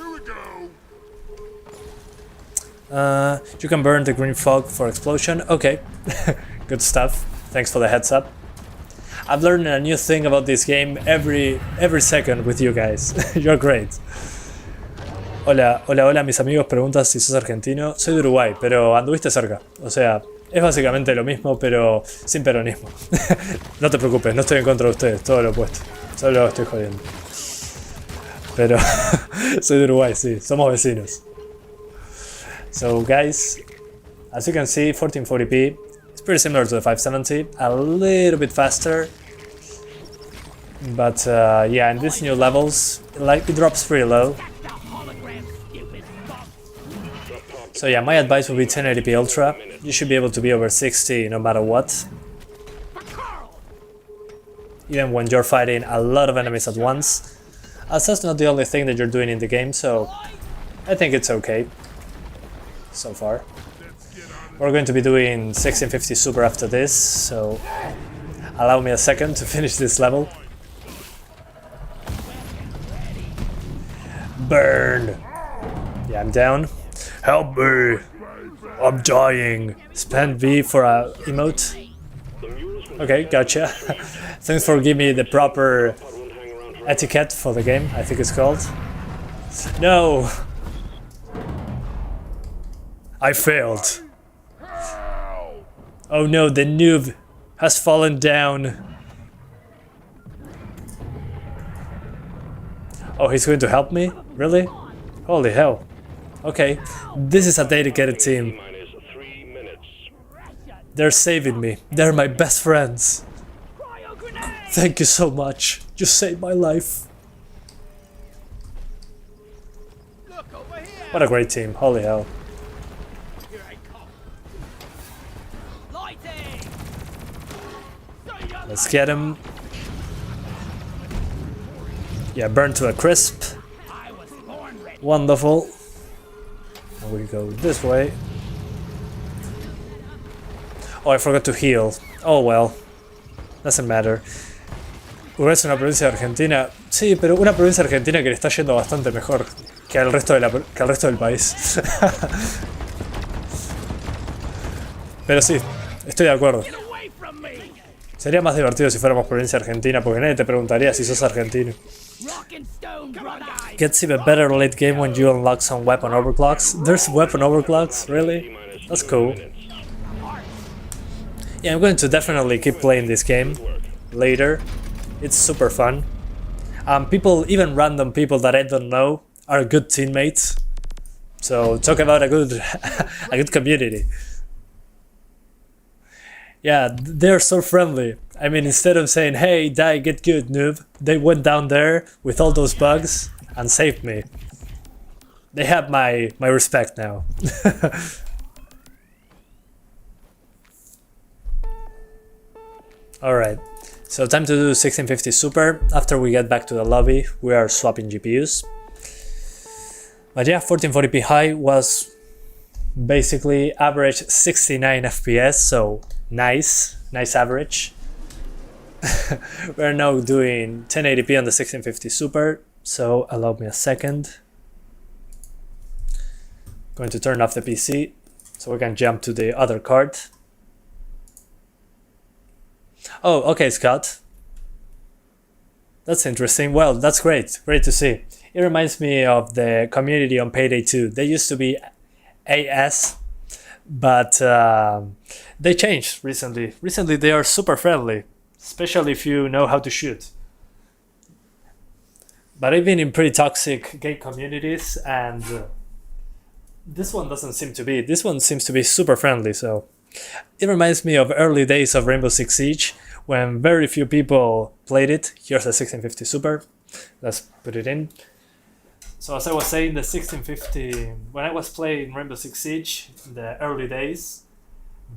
You can burn the green fog for explosion. Okay, good stuff. Thanks for the heads up. I've learned a new thing about this game every second with you guys. You're great. Hola, mis amigos preguntan si sos argentino. Soy de Uruguay, pero anduviste cerca. O sea, Es básicamente lo mismo, pero sin peronismo. No te preocupes, no estoy en contra de ustedes, todo lo opuesto. Solo estoy jodiendo. Pero soy de Uruguay, sí, somos vecinos. So guys, as you can see, 1440p, it's pretty similar to the 570, a little bit faster. But yeah, in these new levels, like it drops pretty low. So yeah, my advice would be 1080p Ultra. You should be able to be over 60 no matter what. Even when you're fighting a lot of enemies at once. As that's not the only thing that you're doing in the game, so I think it's okay so far. We're going to be doing 1650 Super after this, so allow me a second to finish this level. Burn! Yeah, I'm down. Help me! I'm dying! Spam V for a emote. Okay, gotcha. Thanks for giving me the proper etiquette for the game, I think it's called. No! I failed. Oh no, the noob has fallen down. Oh, he's going to help me? Really? Holy hell. Okay, this is a dedicated team. They're saving me. They're my best friends. Thank you so much. You saved my life. What a great team. Holy hell. Let's get him. Yeah, burn to a crisp. Wonderful. And we go this way. Oh, I forgot to heal. Oh well. Doesn't matter. Uruguay es una provincia de Argentina. Sí, pero una provincia argentina que le está yendo bastante mejor que al resto, que al resto del país. Pero sí, estoy de acuerdo. Sería más divertido si fuéramos provincia argentina, porque nadie te preguntaría si sos argentino. Gets even better late game when you unlock some weapon overclocks. There's weapon overclocks? Really? That's cool. Yeah, I'm going to definitely keep playing this game later. It's super fun. People, even random people that I don't know, are good teammates. So talk about a good a good community. Yeah, they're so friendly. I mean, instead of saying, hey, die, get good, noob, they went down there with all those bugs and saved me. They have my respect now. Alright, so time to do 1650 Super. After we get back to the lobby, we are swapping GPUs. But yeah, 1440p high was basically average 69 FPS, so nice average. We're now doing 1080p on the 1650 Super, so allow me a second. Going to turn off the PC so we can jump to the other card. Oh, okay, Scott. That's interesting. Well, that's great. Great to see. It reminds me of the community on Payday 2. They used to be AS, but they changed recently. Recently, they are super friendly, especially if you know how to shoot. But I've been in pretty toxic game communities, and this one doesn't seem to be. This one seems to be super friendly, so it reminds me of early days of Rainbow Six Siege, when very few people played it. Here's a 1650 Super. Let's put it in. So as I was saying, the 1650, when I was playing Rainbow Six Siege in the early days,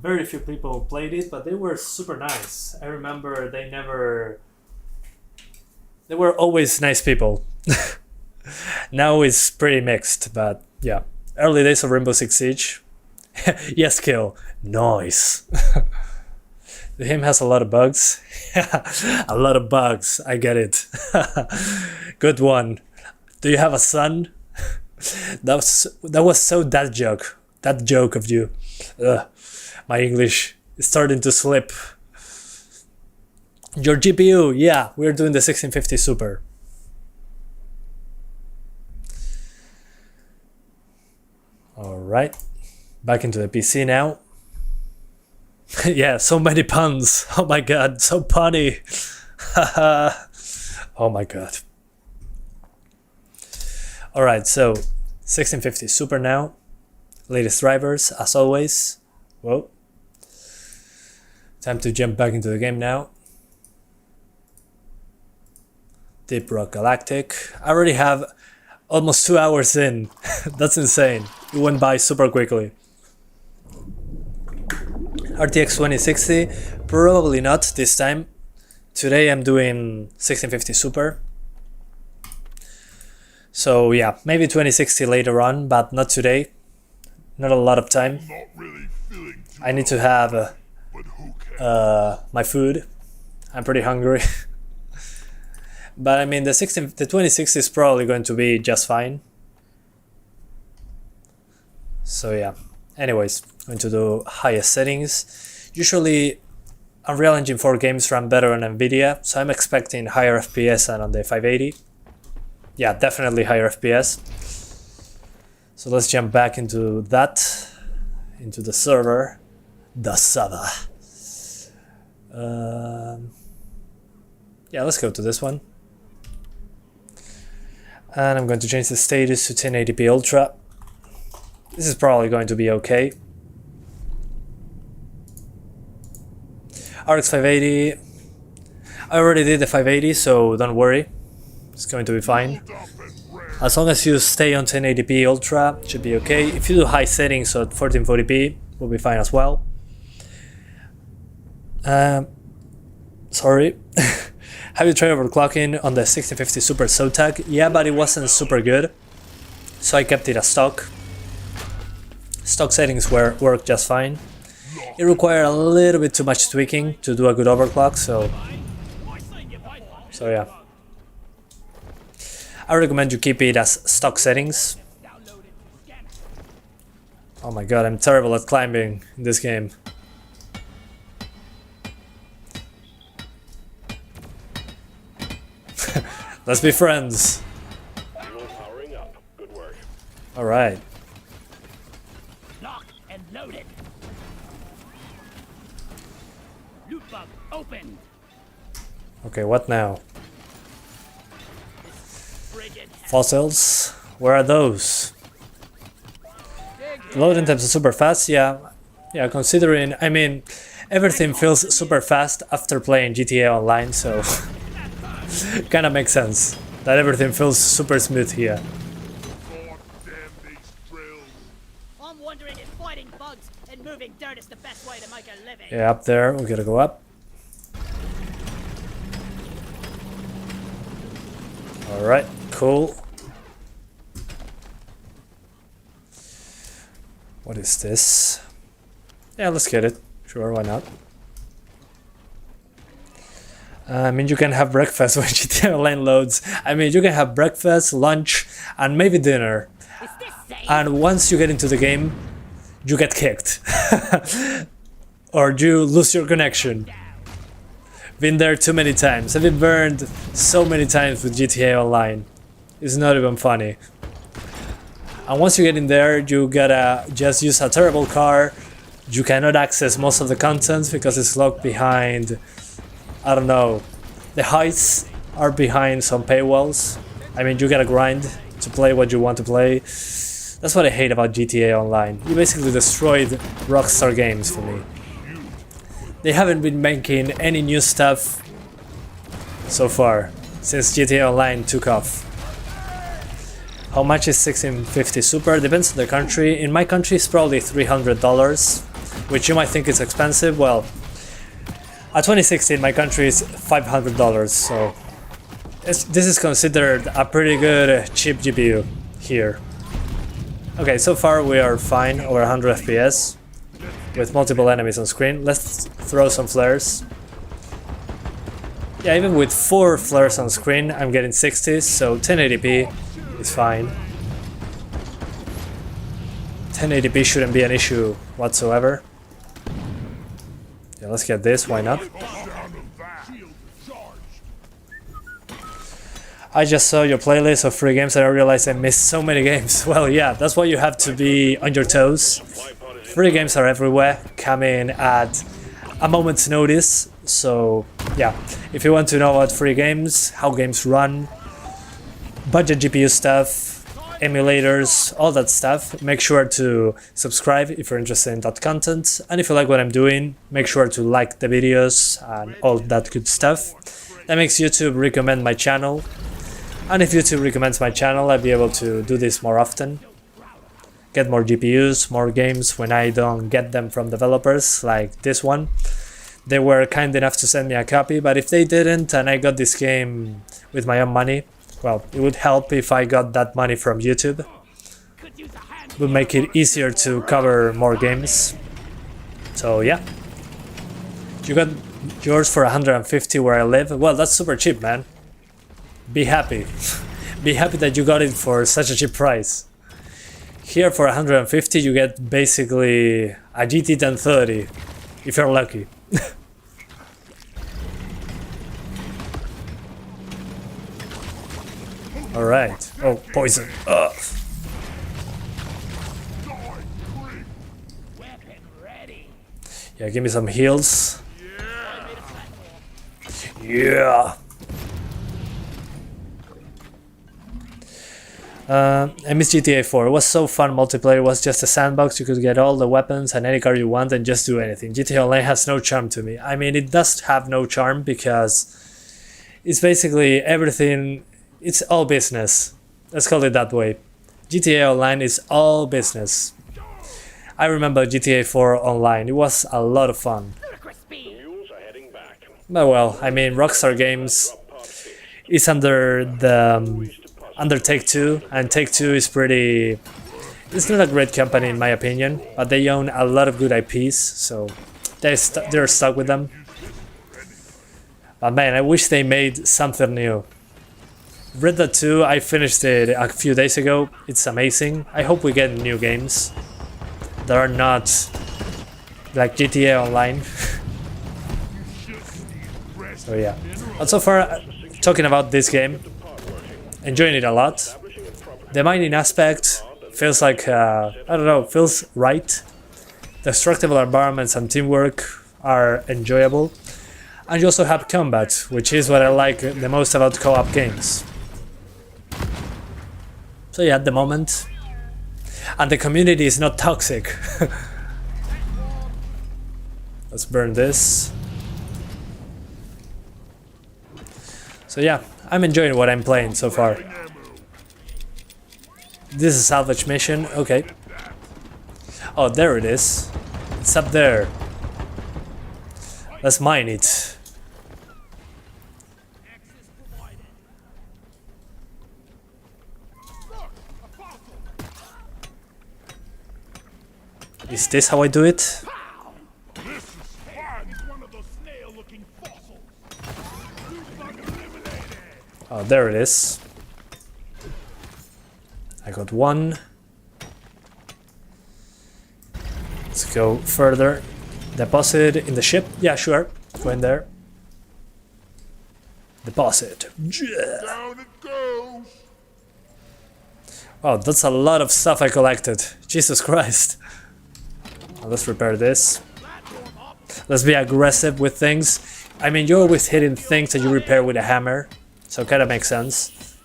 very few people played it, but they were super nice. I remember they were always nice people. Now it's pretty mixed, but yeah. Early days of Rainbow Six Siege. Yes, kill. Nice. The game has a lot of bugs. A lot of bugs. I get it. Good one. Do you have a son? That was so that joke. That joke of you. Ugh. My English is starting to slip. Your GPU, yeah, we're doing the 1650 Super. Alright, back into the PC now. Yeah, so many puns. Oh my god, so punny. Oh my god. Alright, so 1650 Super now. Latest drivers, as always. Whoa. Time to jump back into the game now. Deep Rock Galactic. I already have almost 2 hours in. That's insane. It went by super quickly. RTX 2060, probably not this time. Today I'm doing 1650 Super. So yeah, maybe 2060 later on, but not today. Not a lot of time. I need to have my food. I'm pretty hungry. But I mean, the 2060 is probably going to be just fine. So yeah. Anyways, going to do highest settings. Usually Unreal Engine 4 games run better on Nvidia, so I'm expecting higher FPS than on the 580. Yeah, definitely higher FPS. So let's jump back into that, into the server. The server. Yeah, let's go to this one. And I'm going to change the status to 1080p Ultra. This is probably going to be okay. RX 580. I already did the 580, so don't worry. It's going to be fine. As long as you stay on 1080p Ultra, it should be okay. If you do high settings at 1440p, will be fine as well. Sorry. Have you tried overclocking on the 1650 Super ZOTAC? Yeah, but it wasn't super good, so I kept it as stock. Stock settings work just fine. It required a little bit too much tweaking to do a good overclock, so yeah. I recommend you keep it as stock settings. Oh my god, I'm terrible at climbing in this game. Let's be friends. Powering up. Good work. Alright. Lock and loaded. Loot bug open. Okay, what now? Frigid. Fossils? Where are those? Loading times are super fast, yeah. Yeah, considering, I mean, everything feels super fast after playing GTA Online, so kinda makes sense that everything feels super smooth here. I'm wondering if fighting bugs and moving dirt is the best way to make a living. Yeah, up there, we gotta go up. Alright, cool. What is this? Yeah, let's get it. Sure, why not? I mean, you can have breakfast when GTA Online loads. I mean, you can have breakfast, lunch, and maybe dinner. Is this safe? And once you get into the game, you get kicked. Or you lose your connection. Been there too many times. I've been burned so many times with GTA Online. It's not even funny. And once you get in there, you gotta just use a terrible car. You cannot access most of the content because it's locked behind, I don't know, the heights are behind some paywalls. I mean, you gotta grind to play what you want to play. That's what I hate about GTA Online. You basically destroyed Rockstar Games for me. They haven't been making any new stuff so far since GTA Online took off. How much is 1650 Super? Depends on the country. In my country it's probably $300, which you might think is expensive. Well, at 2060 in my country is $500, so this is considered a pretty good cheap GPU here. Okay, so far we are fine, over 100 FPS with multiple enemies on screen. Let's throw some flares. Yeah, even with 4 flares on screen I'm getting 60s, so 1080p is fine. 1080p shouldn't be an issue whatsoever. Yeah, let's get this, why not? I just saw your playlist of free games and I realized I missed so many games. Well, yeah, that's why you have to be on your toes. Free games are everywhere, coming at a moment's notice. So yeah, if you want to know about free games, how games run, budget GPU stuff, emulators, all that stuff, make sure to subscribe if you're interested in that content. And if you like what I'm doing, make sure to like the videos and all that good stuff. That makes YouTube recommend my channel. And if YouTube recommends my channel, I'll be able to do this more often. Get more GPUs, more games when I don't get them from developers, like this one. They were kind enough to send me a copy, but if they didn't and I got this game with my own money, well, it would help if I got that money from YouTube. It would make it easier to cover more games. So yeah. You got yours for 150 where I live. Well, that's super cheap, man. Be happy. Be happy that you got it for such a cheap price. Here for 150 you get basically a GT 1030, if you're lucky. Alright. Oh, poison. Ugh. Yeah, give me some heals. Yeah. I miss GTA 4. It was so fun. Multiplayer was just a sandbox. You could get all the weapons and any car you want and just do anything. GTA Online has no charm to me. I mean, it does have no charm because it's basically everything. It's all business. Let's call it that way. GTA Online is all business. I remember GTA 4 Online. It was a lot of fun. But well, I mean, Rockstar Games is under the under Take-Two, and Take-Two is pretty... It's not a great company in my opinion, but they own a lot of good IPs, so they're stuck with them. But man, I wish they made something new. Red Dead 2, I finished it a few days ago. It's amazing. I hope we get new games that are not like GTA Online. So yeah. But so far, talking about this game, enjoying it a lot. The mining aspect feels like, I don't know, feels right. Destructible environments and teamwork are enjoyable. And you also have combat, which is what I like the most about co-op games. So yeah, at the moment. And the community is not toxic. Let's burn this. So yeah, I'm enjoying what I'm playing so far. This is a salvage mission, okay. Oh, there it is. It's up there. Let's mine it. Is this how I do it? Oh, there it is. I got one. Let's go further. Deposit in the ship? Yeah, sure. Go in there. Deposit. Down it goes. Oh, that's a lot of stuff I collected. Jesus Christ. Well, let's repair this. Let's be aggressive with things. I mean, you're always hitting things that you repair with a hammer. So kind of makes sense.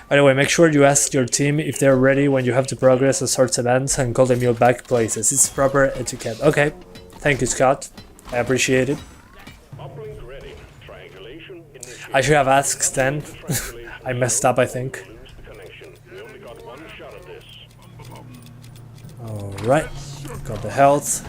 By the way, make sure you ask your team if they're ready when you have to progress the sorts events and call them your back places. It's proper etiquette. Okay, thank you, Scott. I appreciate it. I should have asked then. I messed up, I think. Alright, got the health.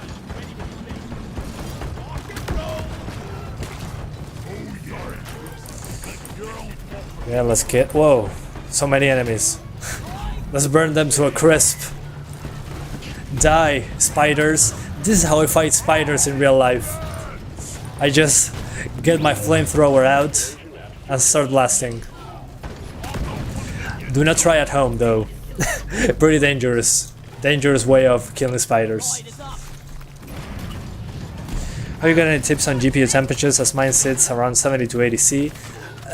Yeah, let's get... Whoa, so many enemies. Let's burn them to a crisp. Die, spiders. This is how I fight spiders in real life. I just get my flamethrower out and start blasting. Do not try at home though. Pretty dangerous. Dangerous way of killing spiders. Have you got any tips on GPU temperatures, as mine sits around 70 to 80 C?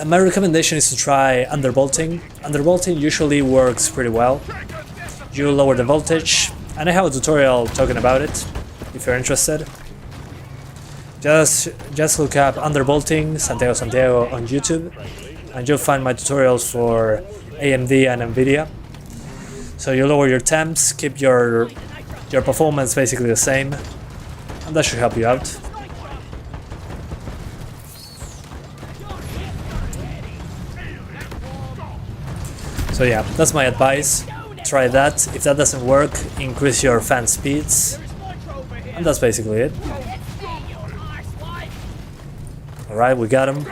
My recommendation is to try undervolting. Undervolting usually works pretty well. You lower the voltage, and I have a tutorial talking about it, if you're interested. Just look up underbolting Santiago on YouTube, and you'll find my tutorials for AMD and Nvidia. So you lower your temps, keep your performance basically the same, and that should help you out. So yeah, that's my advice. Try that. If that doesn't work, increase your fan speeds, and that's basically it. Alright, we got him.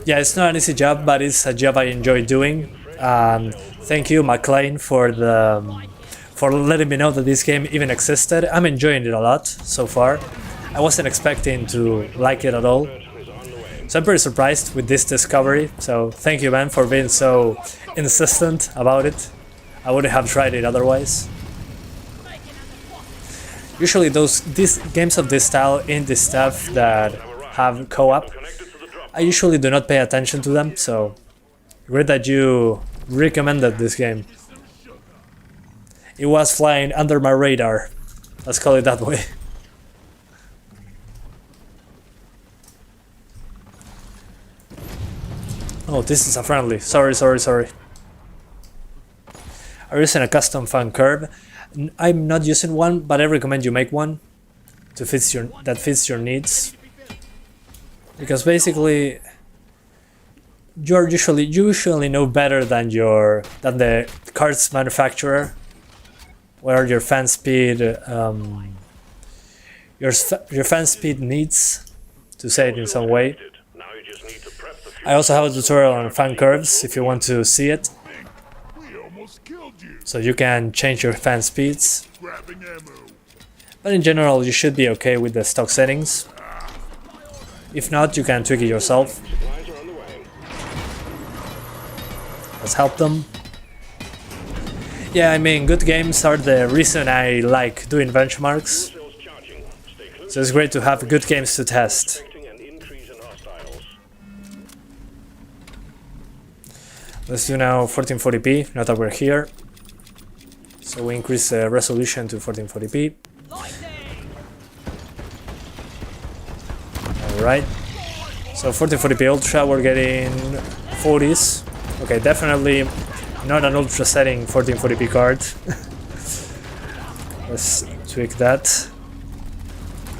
Yeah, it's not an easy job, but it's a job I enjoy doing. Thank you, McLean, for letting me know that this game even existed. I'm enjoying it a lot so far. I wasn't expecting to like it at all. So I'm pretty surprised with this discovery. So thank you, man, for being so insistent about it. I wouldn't have tried it otherwise. Usually these games of this style, indie stuff that have co-op, I usually do not pay attention to them, so great that you recommended this game. It was flying under my radar, let's call it that way. Oh, this is a friendly, sorry. I'm using a custom fan curve. I'm not using one, but I recommend you make one that fits your needs. Because basically, you usually know better than the card's manufacturer, where your fan speed your fan speed needs, to say it in some way. I also have a tutorial on fan curves if you want to see it. So you can change your fan speeds. But in general, you should be okay with the stock settings. If not, you can tweak it yourself. Let's help them. Yeah, I mean, good games are the reason I like doing benchmarks. So it's great to have good games to test. Let's do now 1440p, now that we're here. So we increase the resolution to 1440p. Alright. So 1440p Ultra, we're getting 40s. Okay, definitely not an Ultra setting 1440p card. Let's tweak that.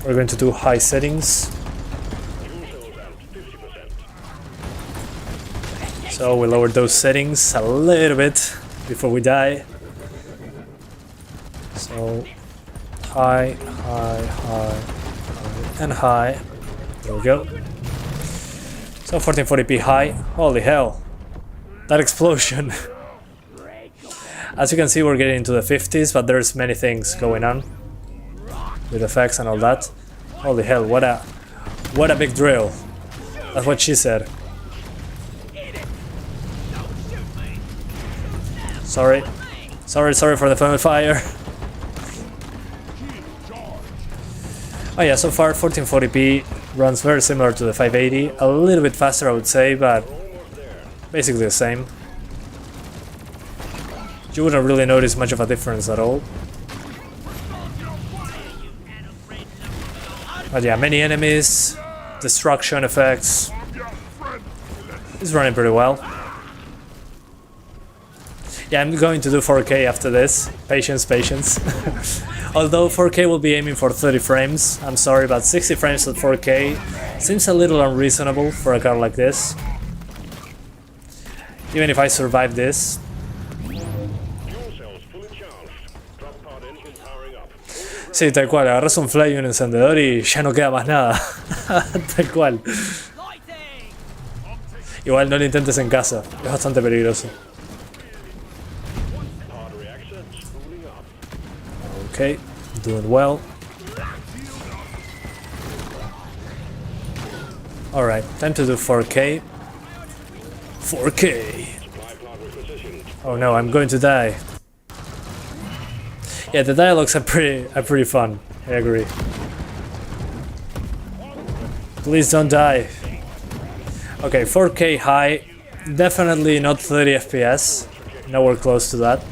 We're going to do high settings. So we lowered those settings a little bit before we die. So high, and high. There we go. So 1440p high. Holy hell. That explosion. As you can see, we're getting into the 50s, but there's many things going on with effects and all that. Holy hell, what a big drill. That's what she said. Sorry for the friendly fire. Oh yeah, so far 1440p runs very similar to the 580, a little bit faster I would say, but basically the same. You wouldn't really notice much of a difference at all. But yeah, many enemies, destruction effects. It's running pretty well. Yeah, I'm going to do 4K after this. Patience. Although 4K will be aiming for 30 frames. I'm sorry, but 60 frames at 4K seems a little unreasonable for a card like this. Even if I survive this. Sí, tal cual, agarras un fly y un encendedor y ya no queda más nada. Tal cual. Igual no lo intentes en casa, es bastante peligroso. Okay, doing well. Alright, time to do 4K. 4K! Oh no, I'm going to die. Yeah, the dialogues are pretty fun, I agree. Please don't die. Okay, 4K high, definitely not 30 FPS, nowhere close to that.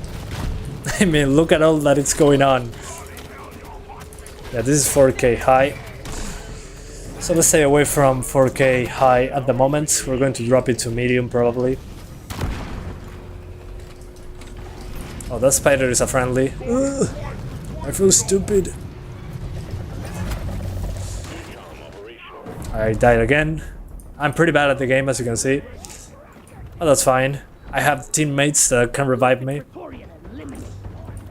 I mean, look at all that it's going on. Yeah, this is 4K high. So let's stay away from 4K high at the moment. We're going to drop it to medium probably. Oh, that spider is a friendly. Ugh, I feel stupid. I died again. I'm pretty bad at the game, as you can see. Oh, that's fine. I have teammates that can revive me.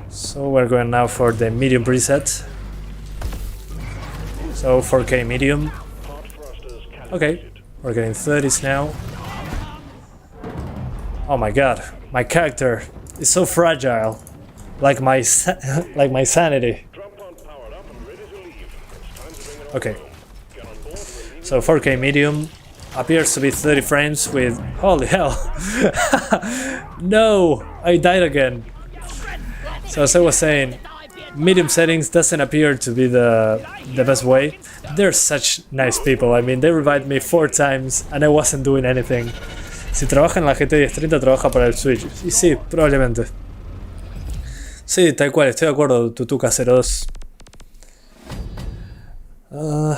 So we're going now for the medium preset. So 4K medium. Okay, we're getting 30s now. Oh my god, my character is so fragile, like my sanity. Okay, so 4K medium appears to be 30 frames with, holy hell, no, I died again. So as I was saying, medium settings doesn't appear to be the best way. They're such nice people. I mean, they revived me 4 times and I wasn't doing anything. Si trabaja en la GTX 30, trabaja para el Switch. Y sí, probablemente. Sí, tal cual, estoy de acuerdo, Tutuca02.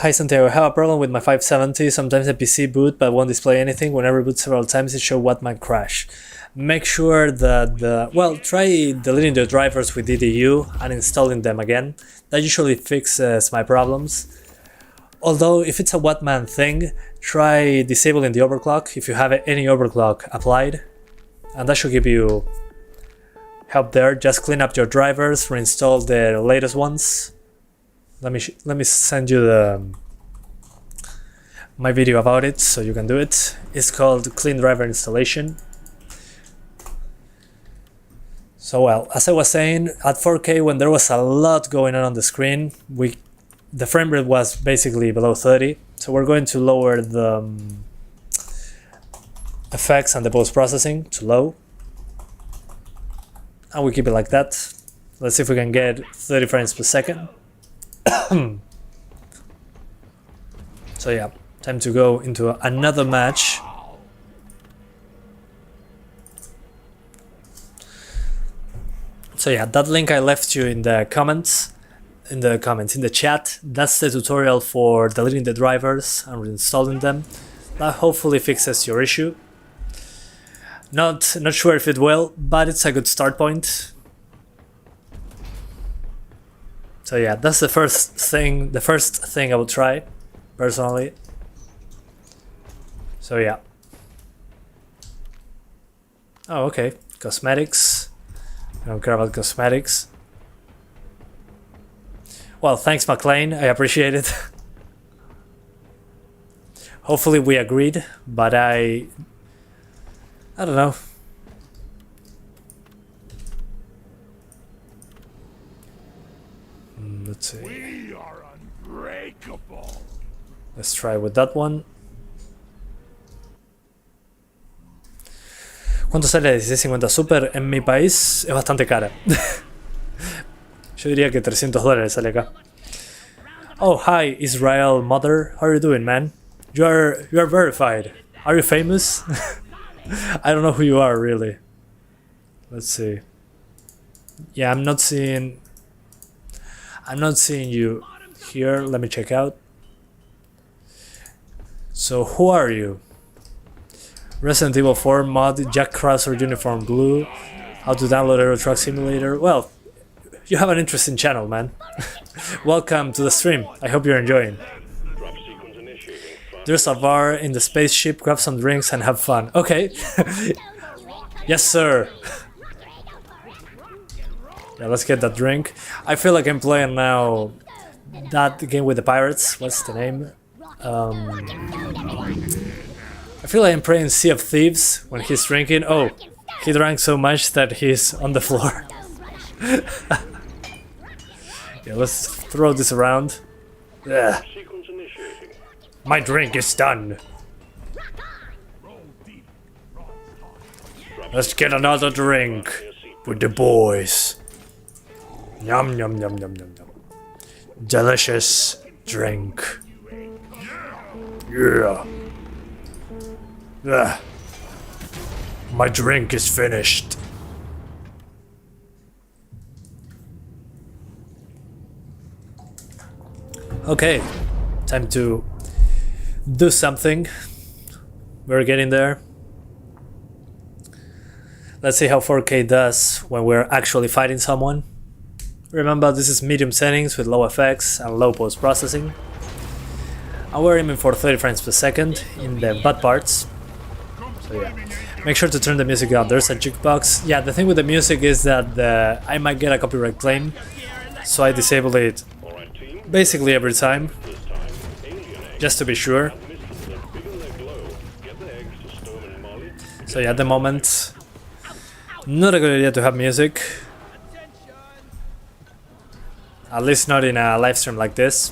Hi Santiago, I have a problem with my 570. Sometimes the PC boot but won't display anything. When I reboot several times it shows what might crash. Make sure that well, try deleting the drivers with DDU and installing them again. That usually fixes my problems. Although if it's a one-man thing, try disabling the overclock if you have any overclock applied, and that should give you help there. Just clean up your drivers, reinstall the latest ones. Let me send you my video about it so you can do it. It's called Clean Driver Installation. So well, as I was saying, at 4K when there was a lot going on the screen, the frame rate was basically below 30, so we're going to lower the effects and the post-processing to low. And we keep it like that. Let's see if we can get 30 frames per second. So yeah, time to go into another match. So yeah, that link I left you in the comments. In the chat, that's the tutorial for deleting the drivers and reinstalling them. That hopefully fixes your issue. Not sure if it will, but it's a good start point. So yeah, that's the first thing I will try, personally. So yeah. Oh, okay, cosmetics. I don't care about cosmetics. Well, thanks McLean, I appreciate it. Hopefully we agreed, but I don't know. Let's see. We are unbreakable. Let's try with that one. ¿Cuánto sale la 1650 Super? En mi país es bastante cara. Yo diría que $300 sale acá. Oh, hi, Israel Mother. How are you doing, man? You are verified. Are you famous? I don't know who you are, really. Let's see. Yeah, I'm not seeing you here. Let me check out. So, who are you? Resident Evil 4 mod, Jack Crosser Uniform Blue, how to download Euro Truck Simulator. Well, you have an interesting channel, man. Welcome to the stream. I hope you're enjoying. There's a bar in the spaceship. Grab some drinks and have fun. Okay. Yes, sir. Yeah, let's get that drink. I feel like I'm playing now that game with the pirates. What's the name? I feel like I'm playing Sea of Thieves when he's drinking. Oh, he drank so much that he's on the floor. Yeah, let's throw this around. Yeah. My drink is done. Let's get another drink with the boys. Yum yum yum yum yum yum. Delicious drink. Yeah. Yeah. My drink is finished. Okay, time to do something. We're getting there. Let's see how 4K does when we're actually fighting someone. Remember, this is medium settings with low effects and low post-processing. And we're aiming for 30 frames per second in the bad parts. So yeah, make sure to turn the music down. There's a jukebox. Yeah, the thing with the music is that I might get a copyright claim, so I disable it basically every time, just to be sure. So yeah, at the moment, not a good idea to have music. At least not in a live stream like this.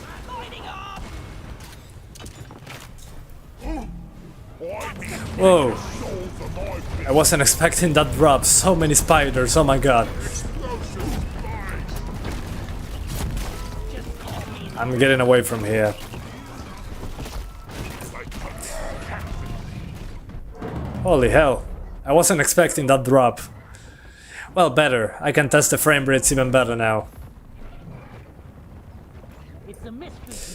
Whoa! I wasn't expecting that drop. So many spiders, oh my god. I'm getting away from here. Holy hell. I wasn't expecting that drop. Well, better. I can test the frame rates even better now.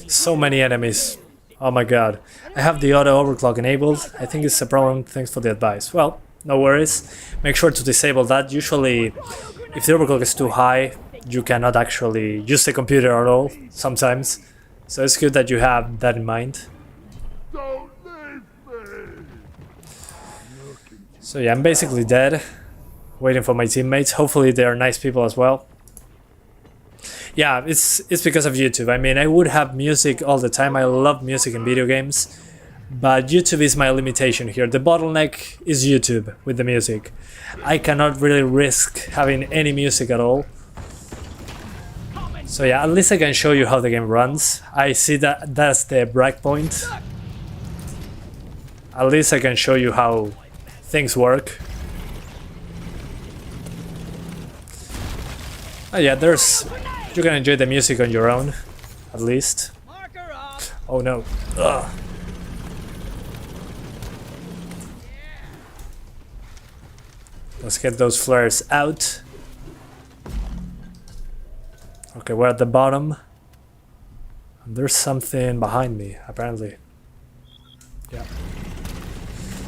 So many enemies. Oh my god. I have the auto overclock enabled. I think it's a problem. Thanks for the advice. Well, no worries. Make sure to disable that. Usually, if the overclock is too high, you cannot actually use the computer at all, sometimes. So it's good that you have that in mind. So yeah, I'm basically dead. Waiting for my teammates. Hopefully they are nice people as well. Yeah, it's because of YouTube. I mean, I would have music all the time. I love music in video games. But YouTube is my limitation here. The bottleneck is YouTube with the music. I cannot really risk having any music at all. So yeah, at least I can show you how the game runs. I see that that's the breakpoint. At least I can show you how things work. Oh yeah, you can enjoy the music on your own, at least. Oh no. Ugh. Let's get those flares out. Okay, we're at the bottom. There's something behind me, apparently. Yeah.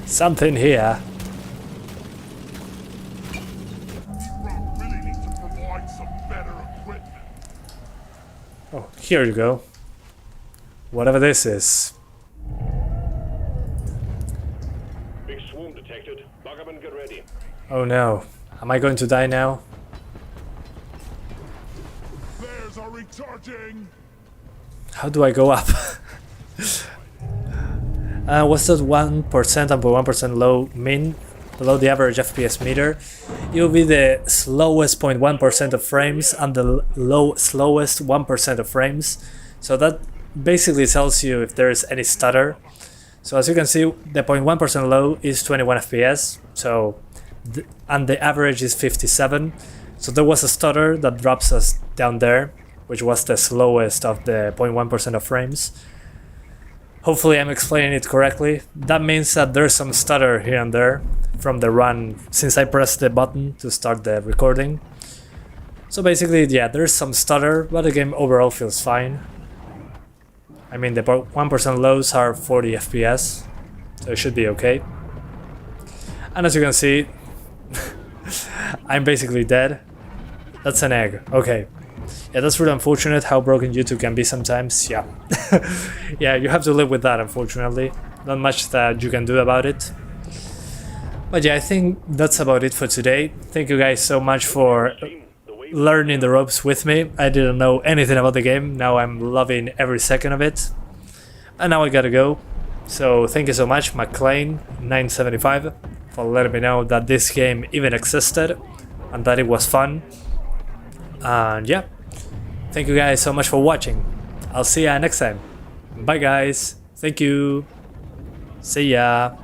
Something here. Oh, here you go. Whatever this is. Big swarm detected. Buck up and get ready. Oh no. Am I going to die now? Flares are recharging. How do I go up? What's that 1% and 0.1% low min? Below the average FPS meter. It will be the slowest 0.1% of frames and the slowest 1% of frames. So that basically tells you if there is any stutter. So as you can see, the 0.1% low is 21 FPS. So and the average is 57. So there was a stutter that drops us down there, which was the slowest of the 0.1% of frames. Hopefully I'm explaining it correctly. That means that there's some stutter here and there from the run since I pressed the button to start the recording. So basically, yeah, there's some stutter, but the game overall feels fine. I mean, the 1% lows are 40 FPS, so it should be okay. And as you can see, I'm basically dead. That's an egg, okay. Yeah, that's really unfortunate how broken YouTube can be sometimes, yeah. Yeah, you have to live with that, unfortunately. Not much that you can do about it. But yeah, I think that's about it for today. Thank you guys so much for learning the ropes with me. I didn't know anything about the game, now I'm loving every second of it. And now I gotta go. So thank you so much, McLean975, for letting me know that this game even existed and that it was fun. And yeah, thank you guys so much for watching. I'll see ya next time. Bye guys. Thank you. See ya.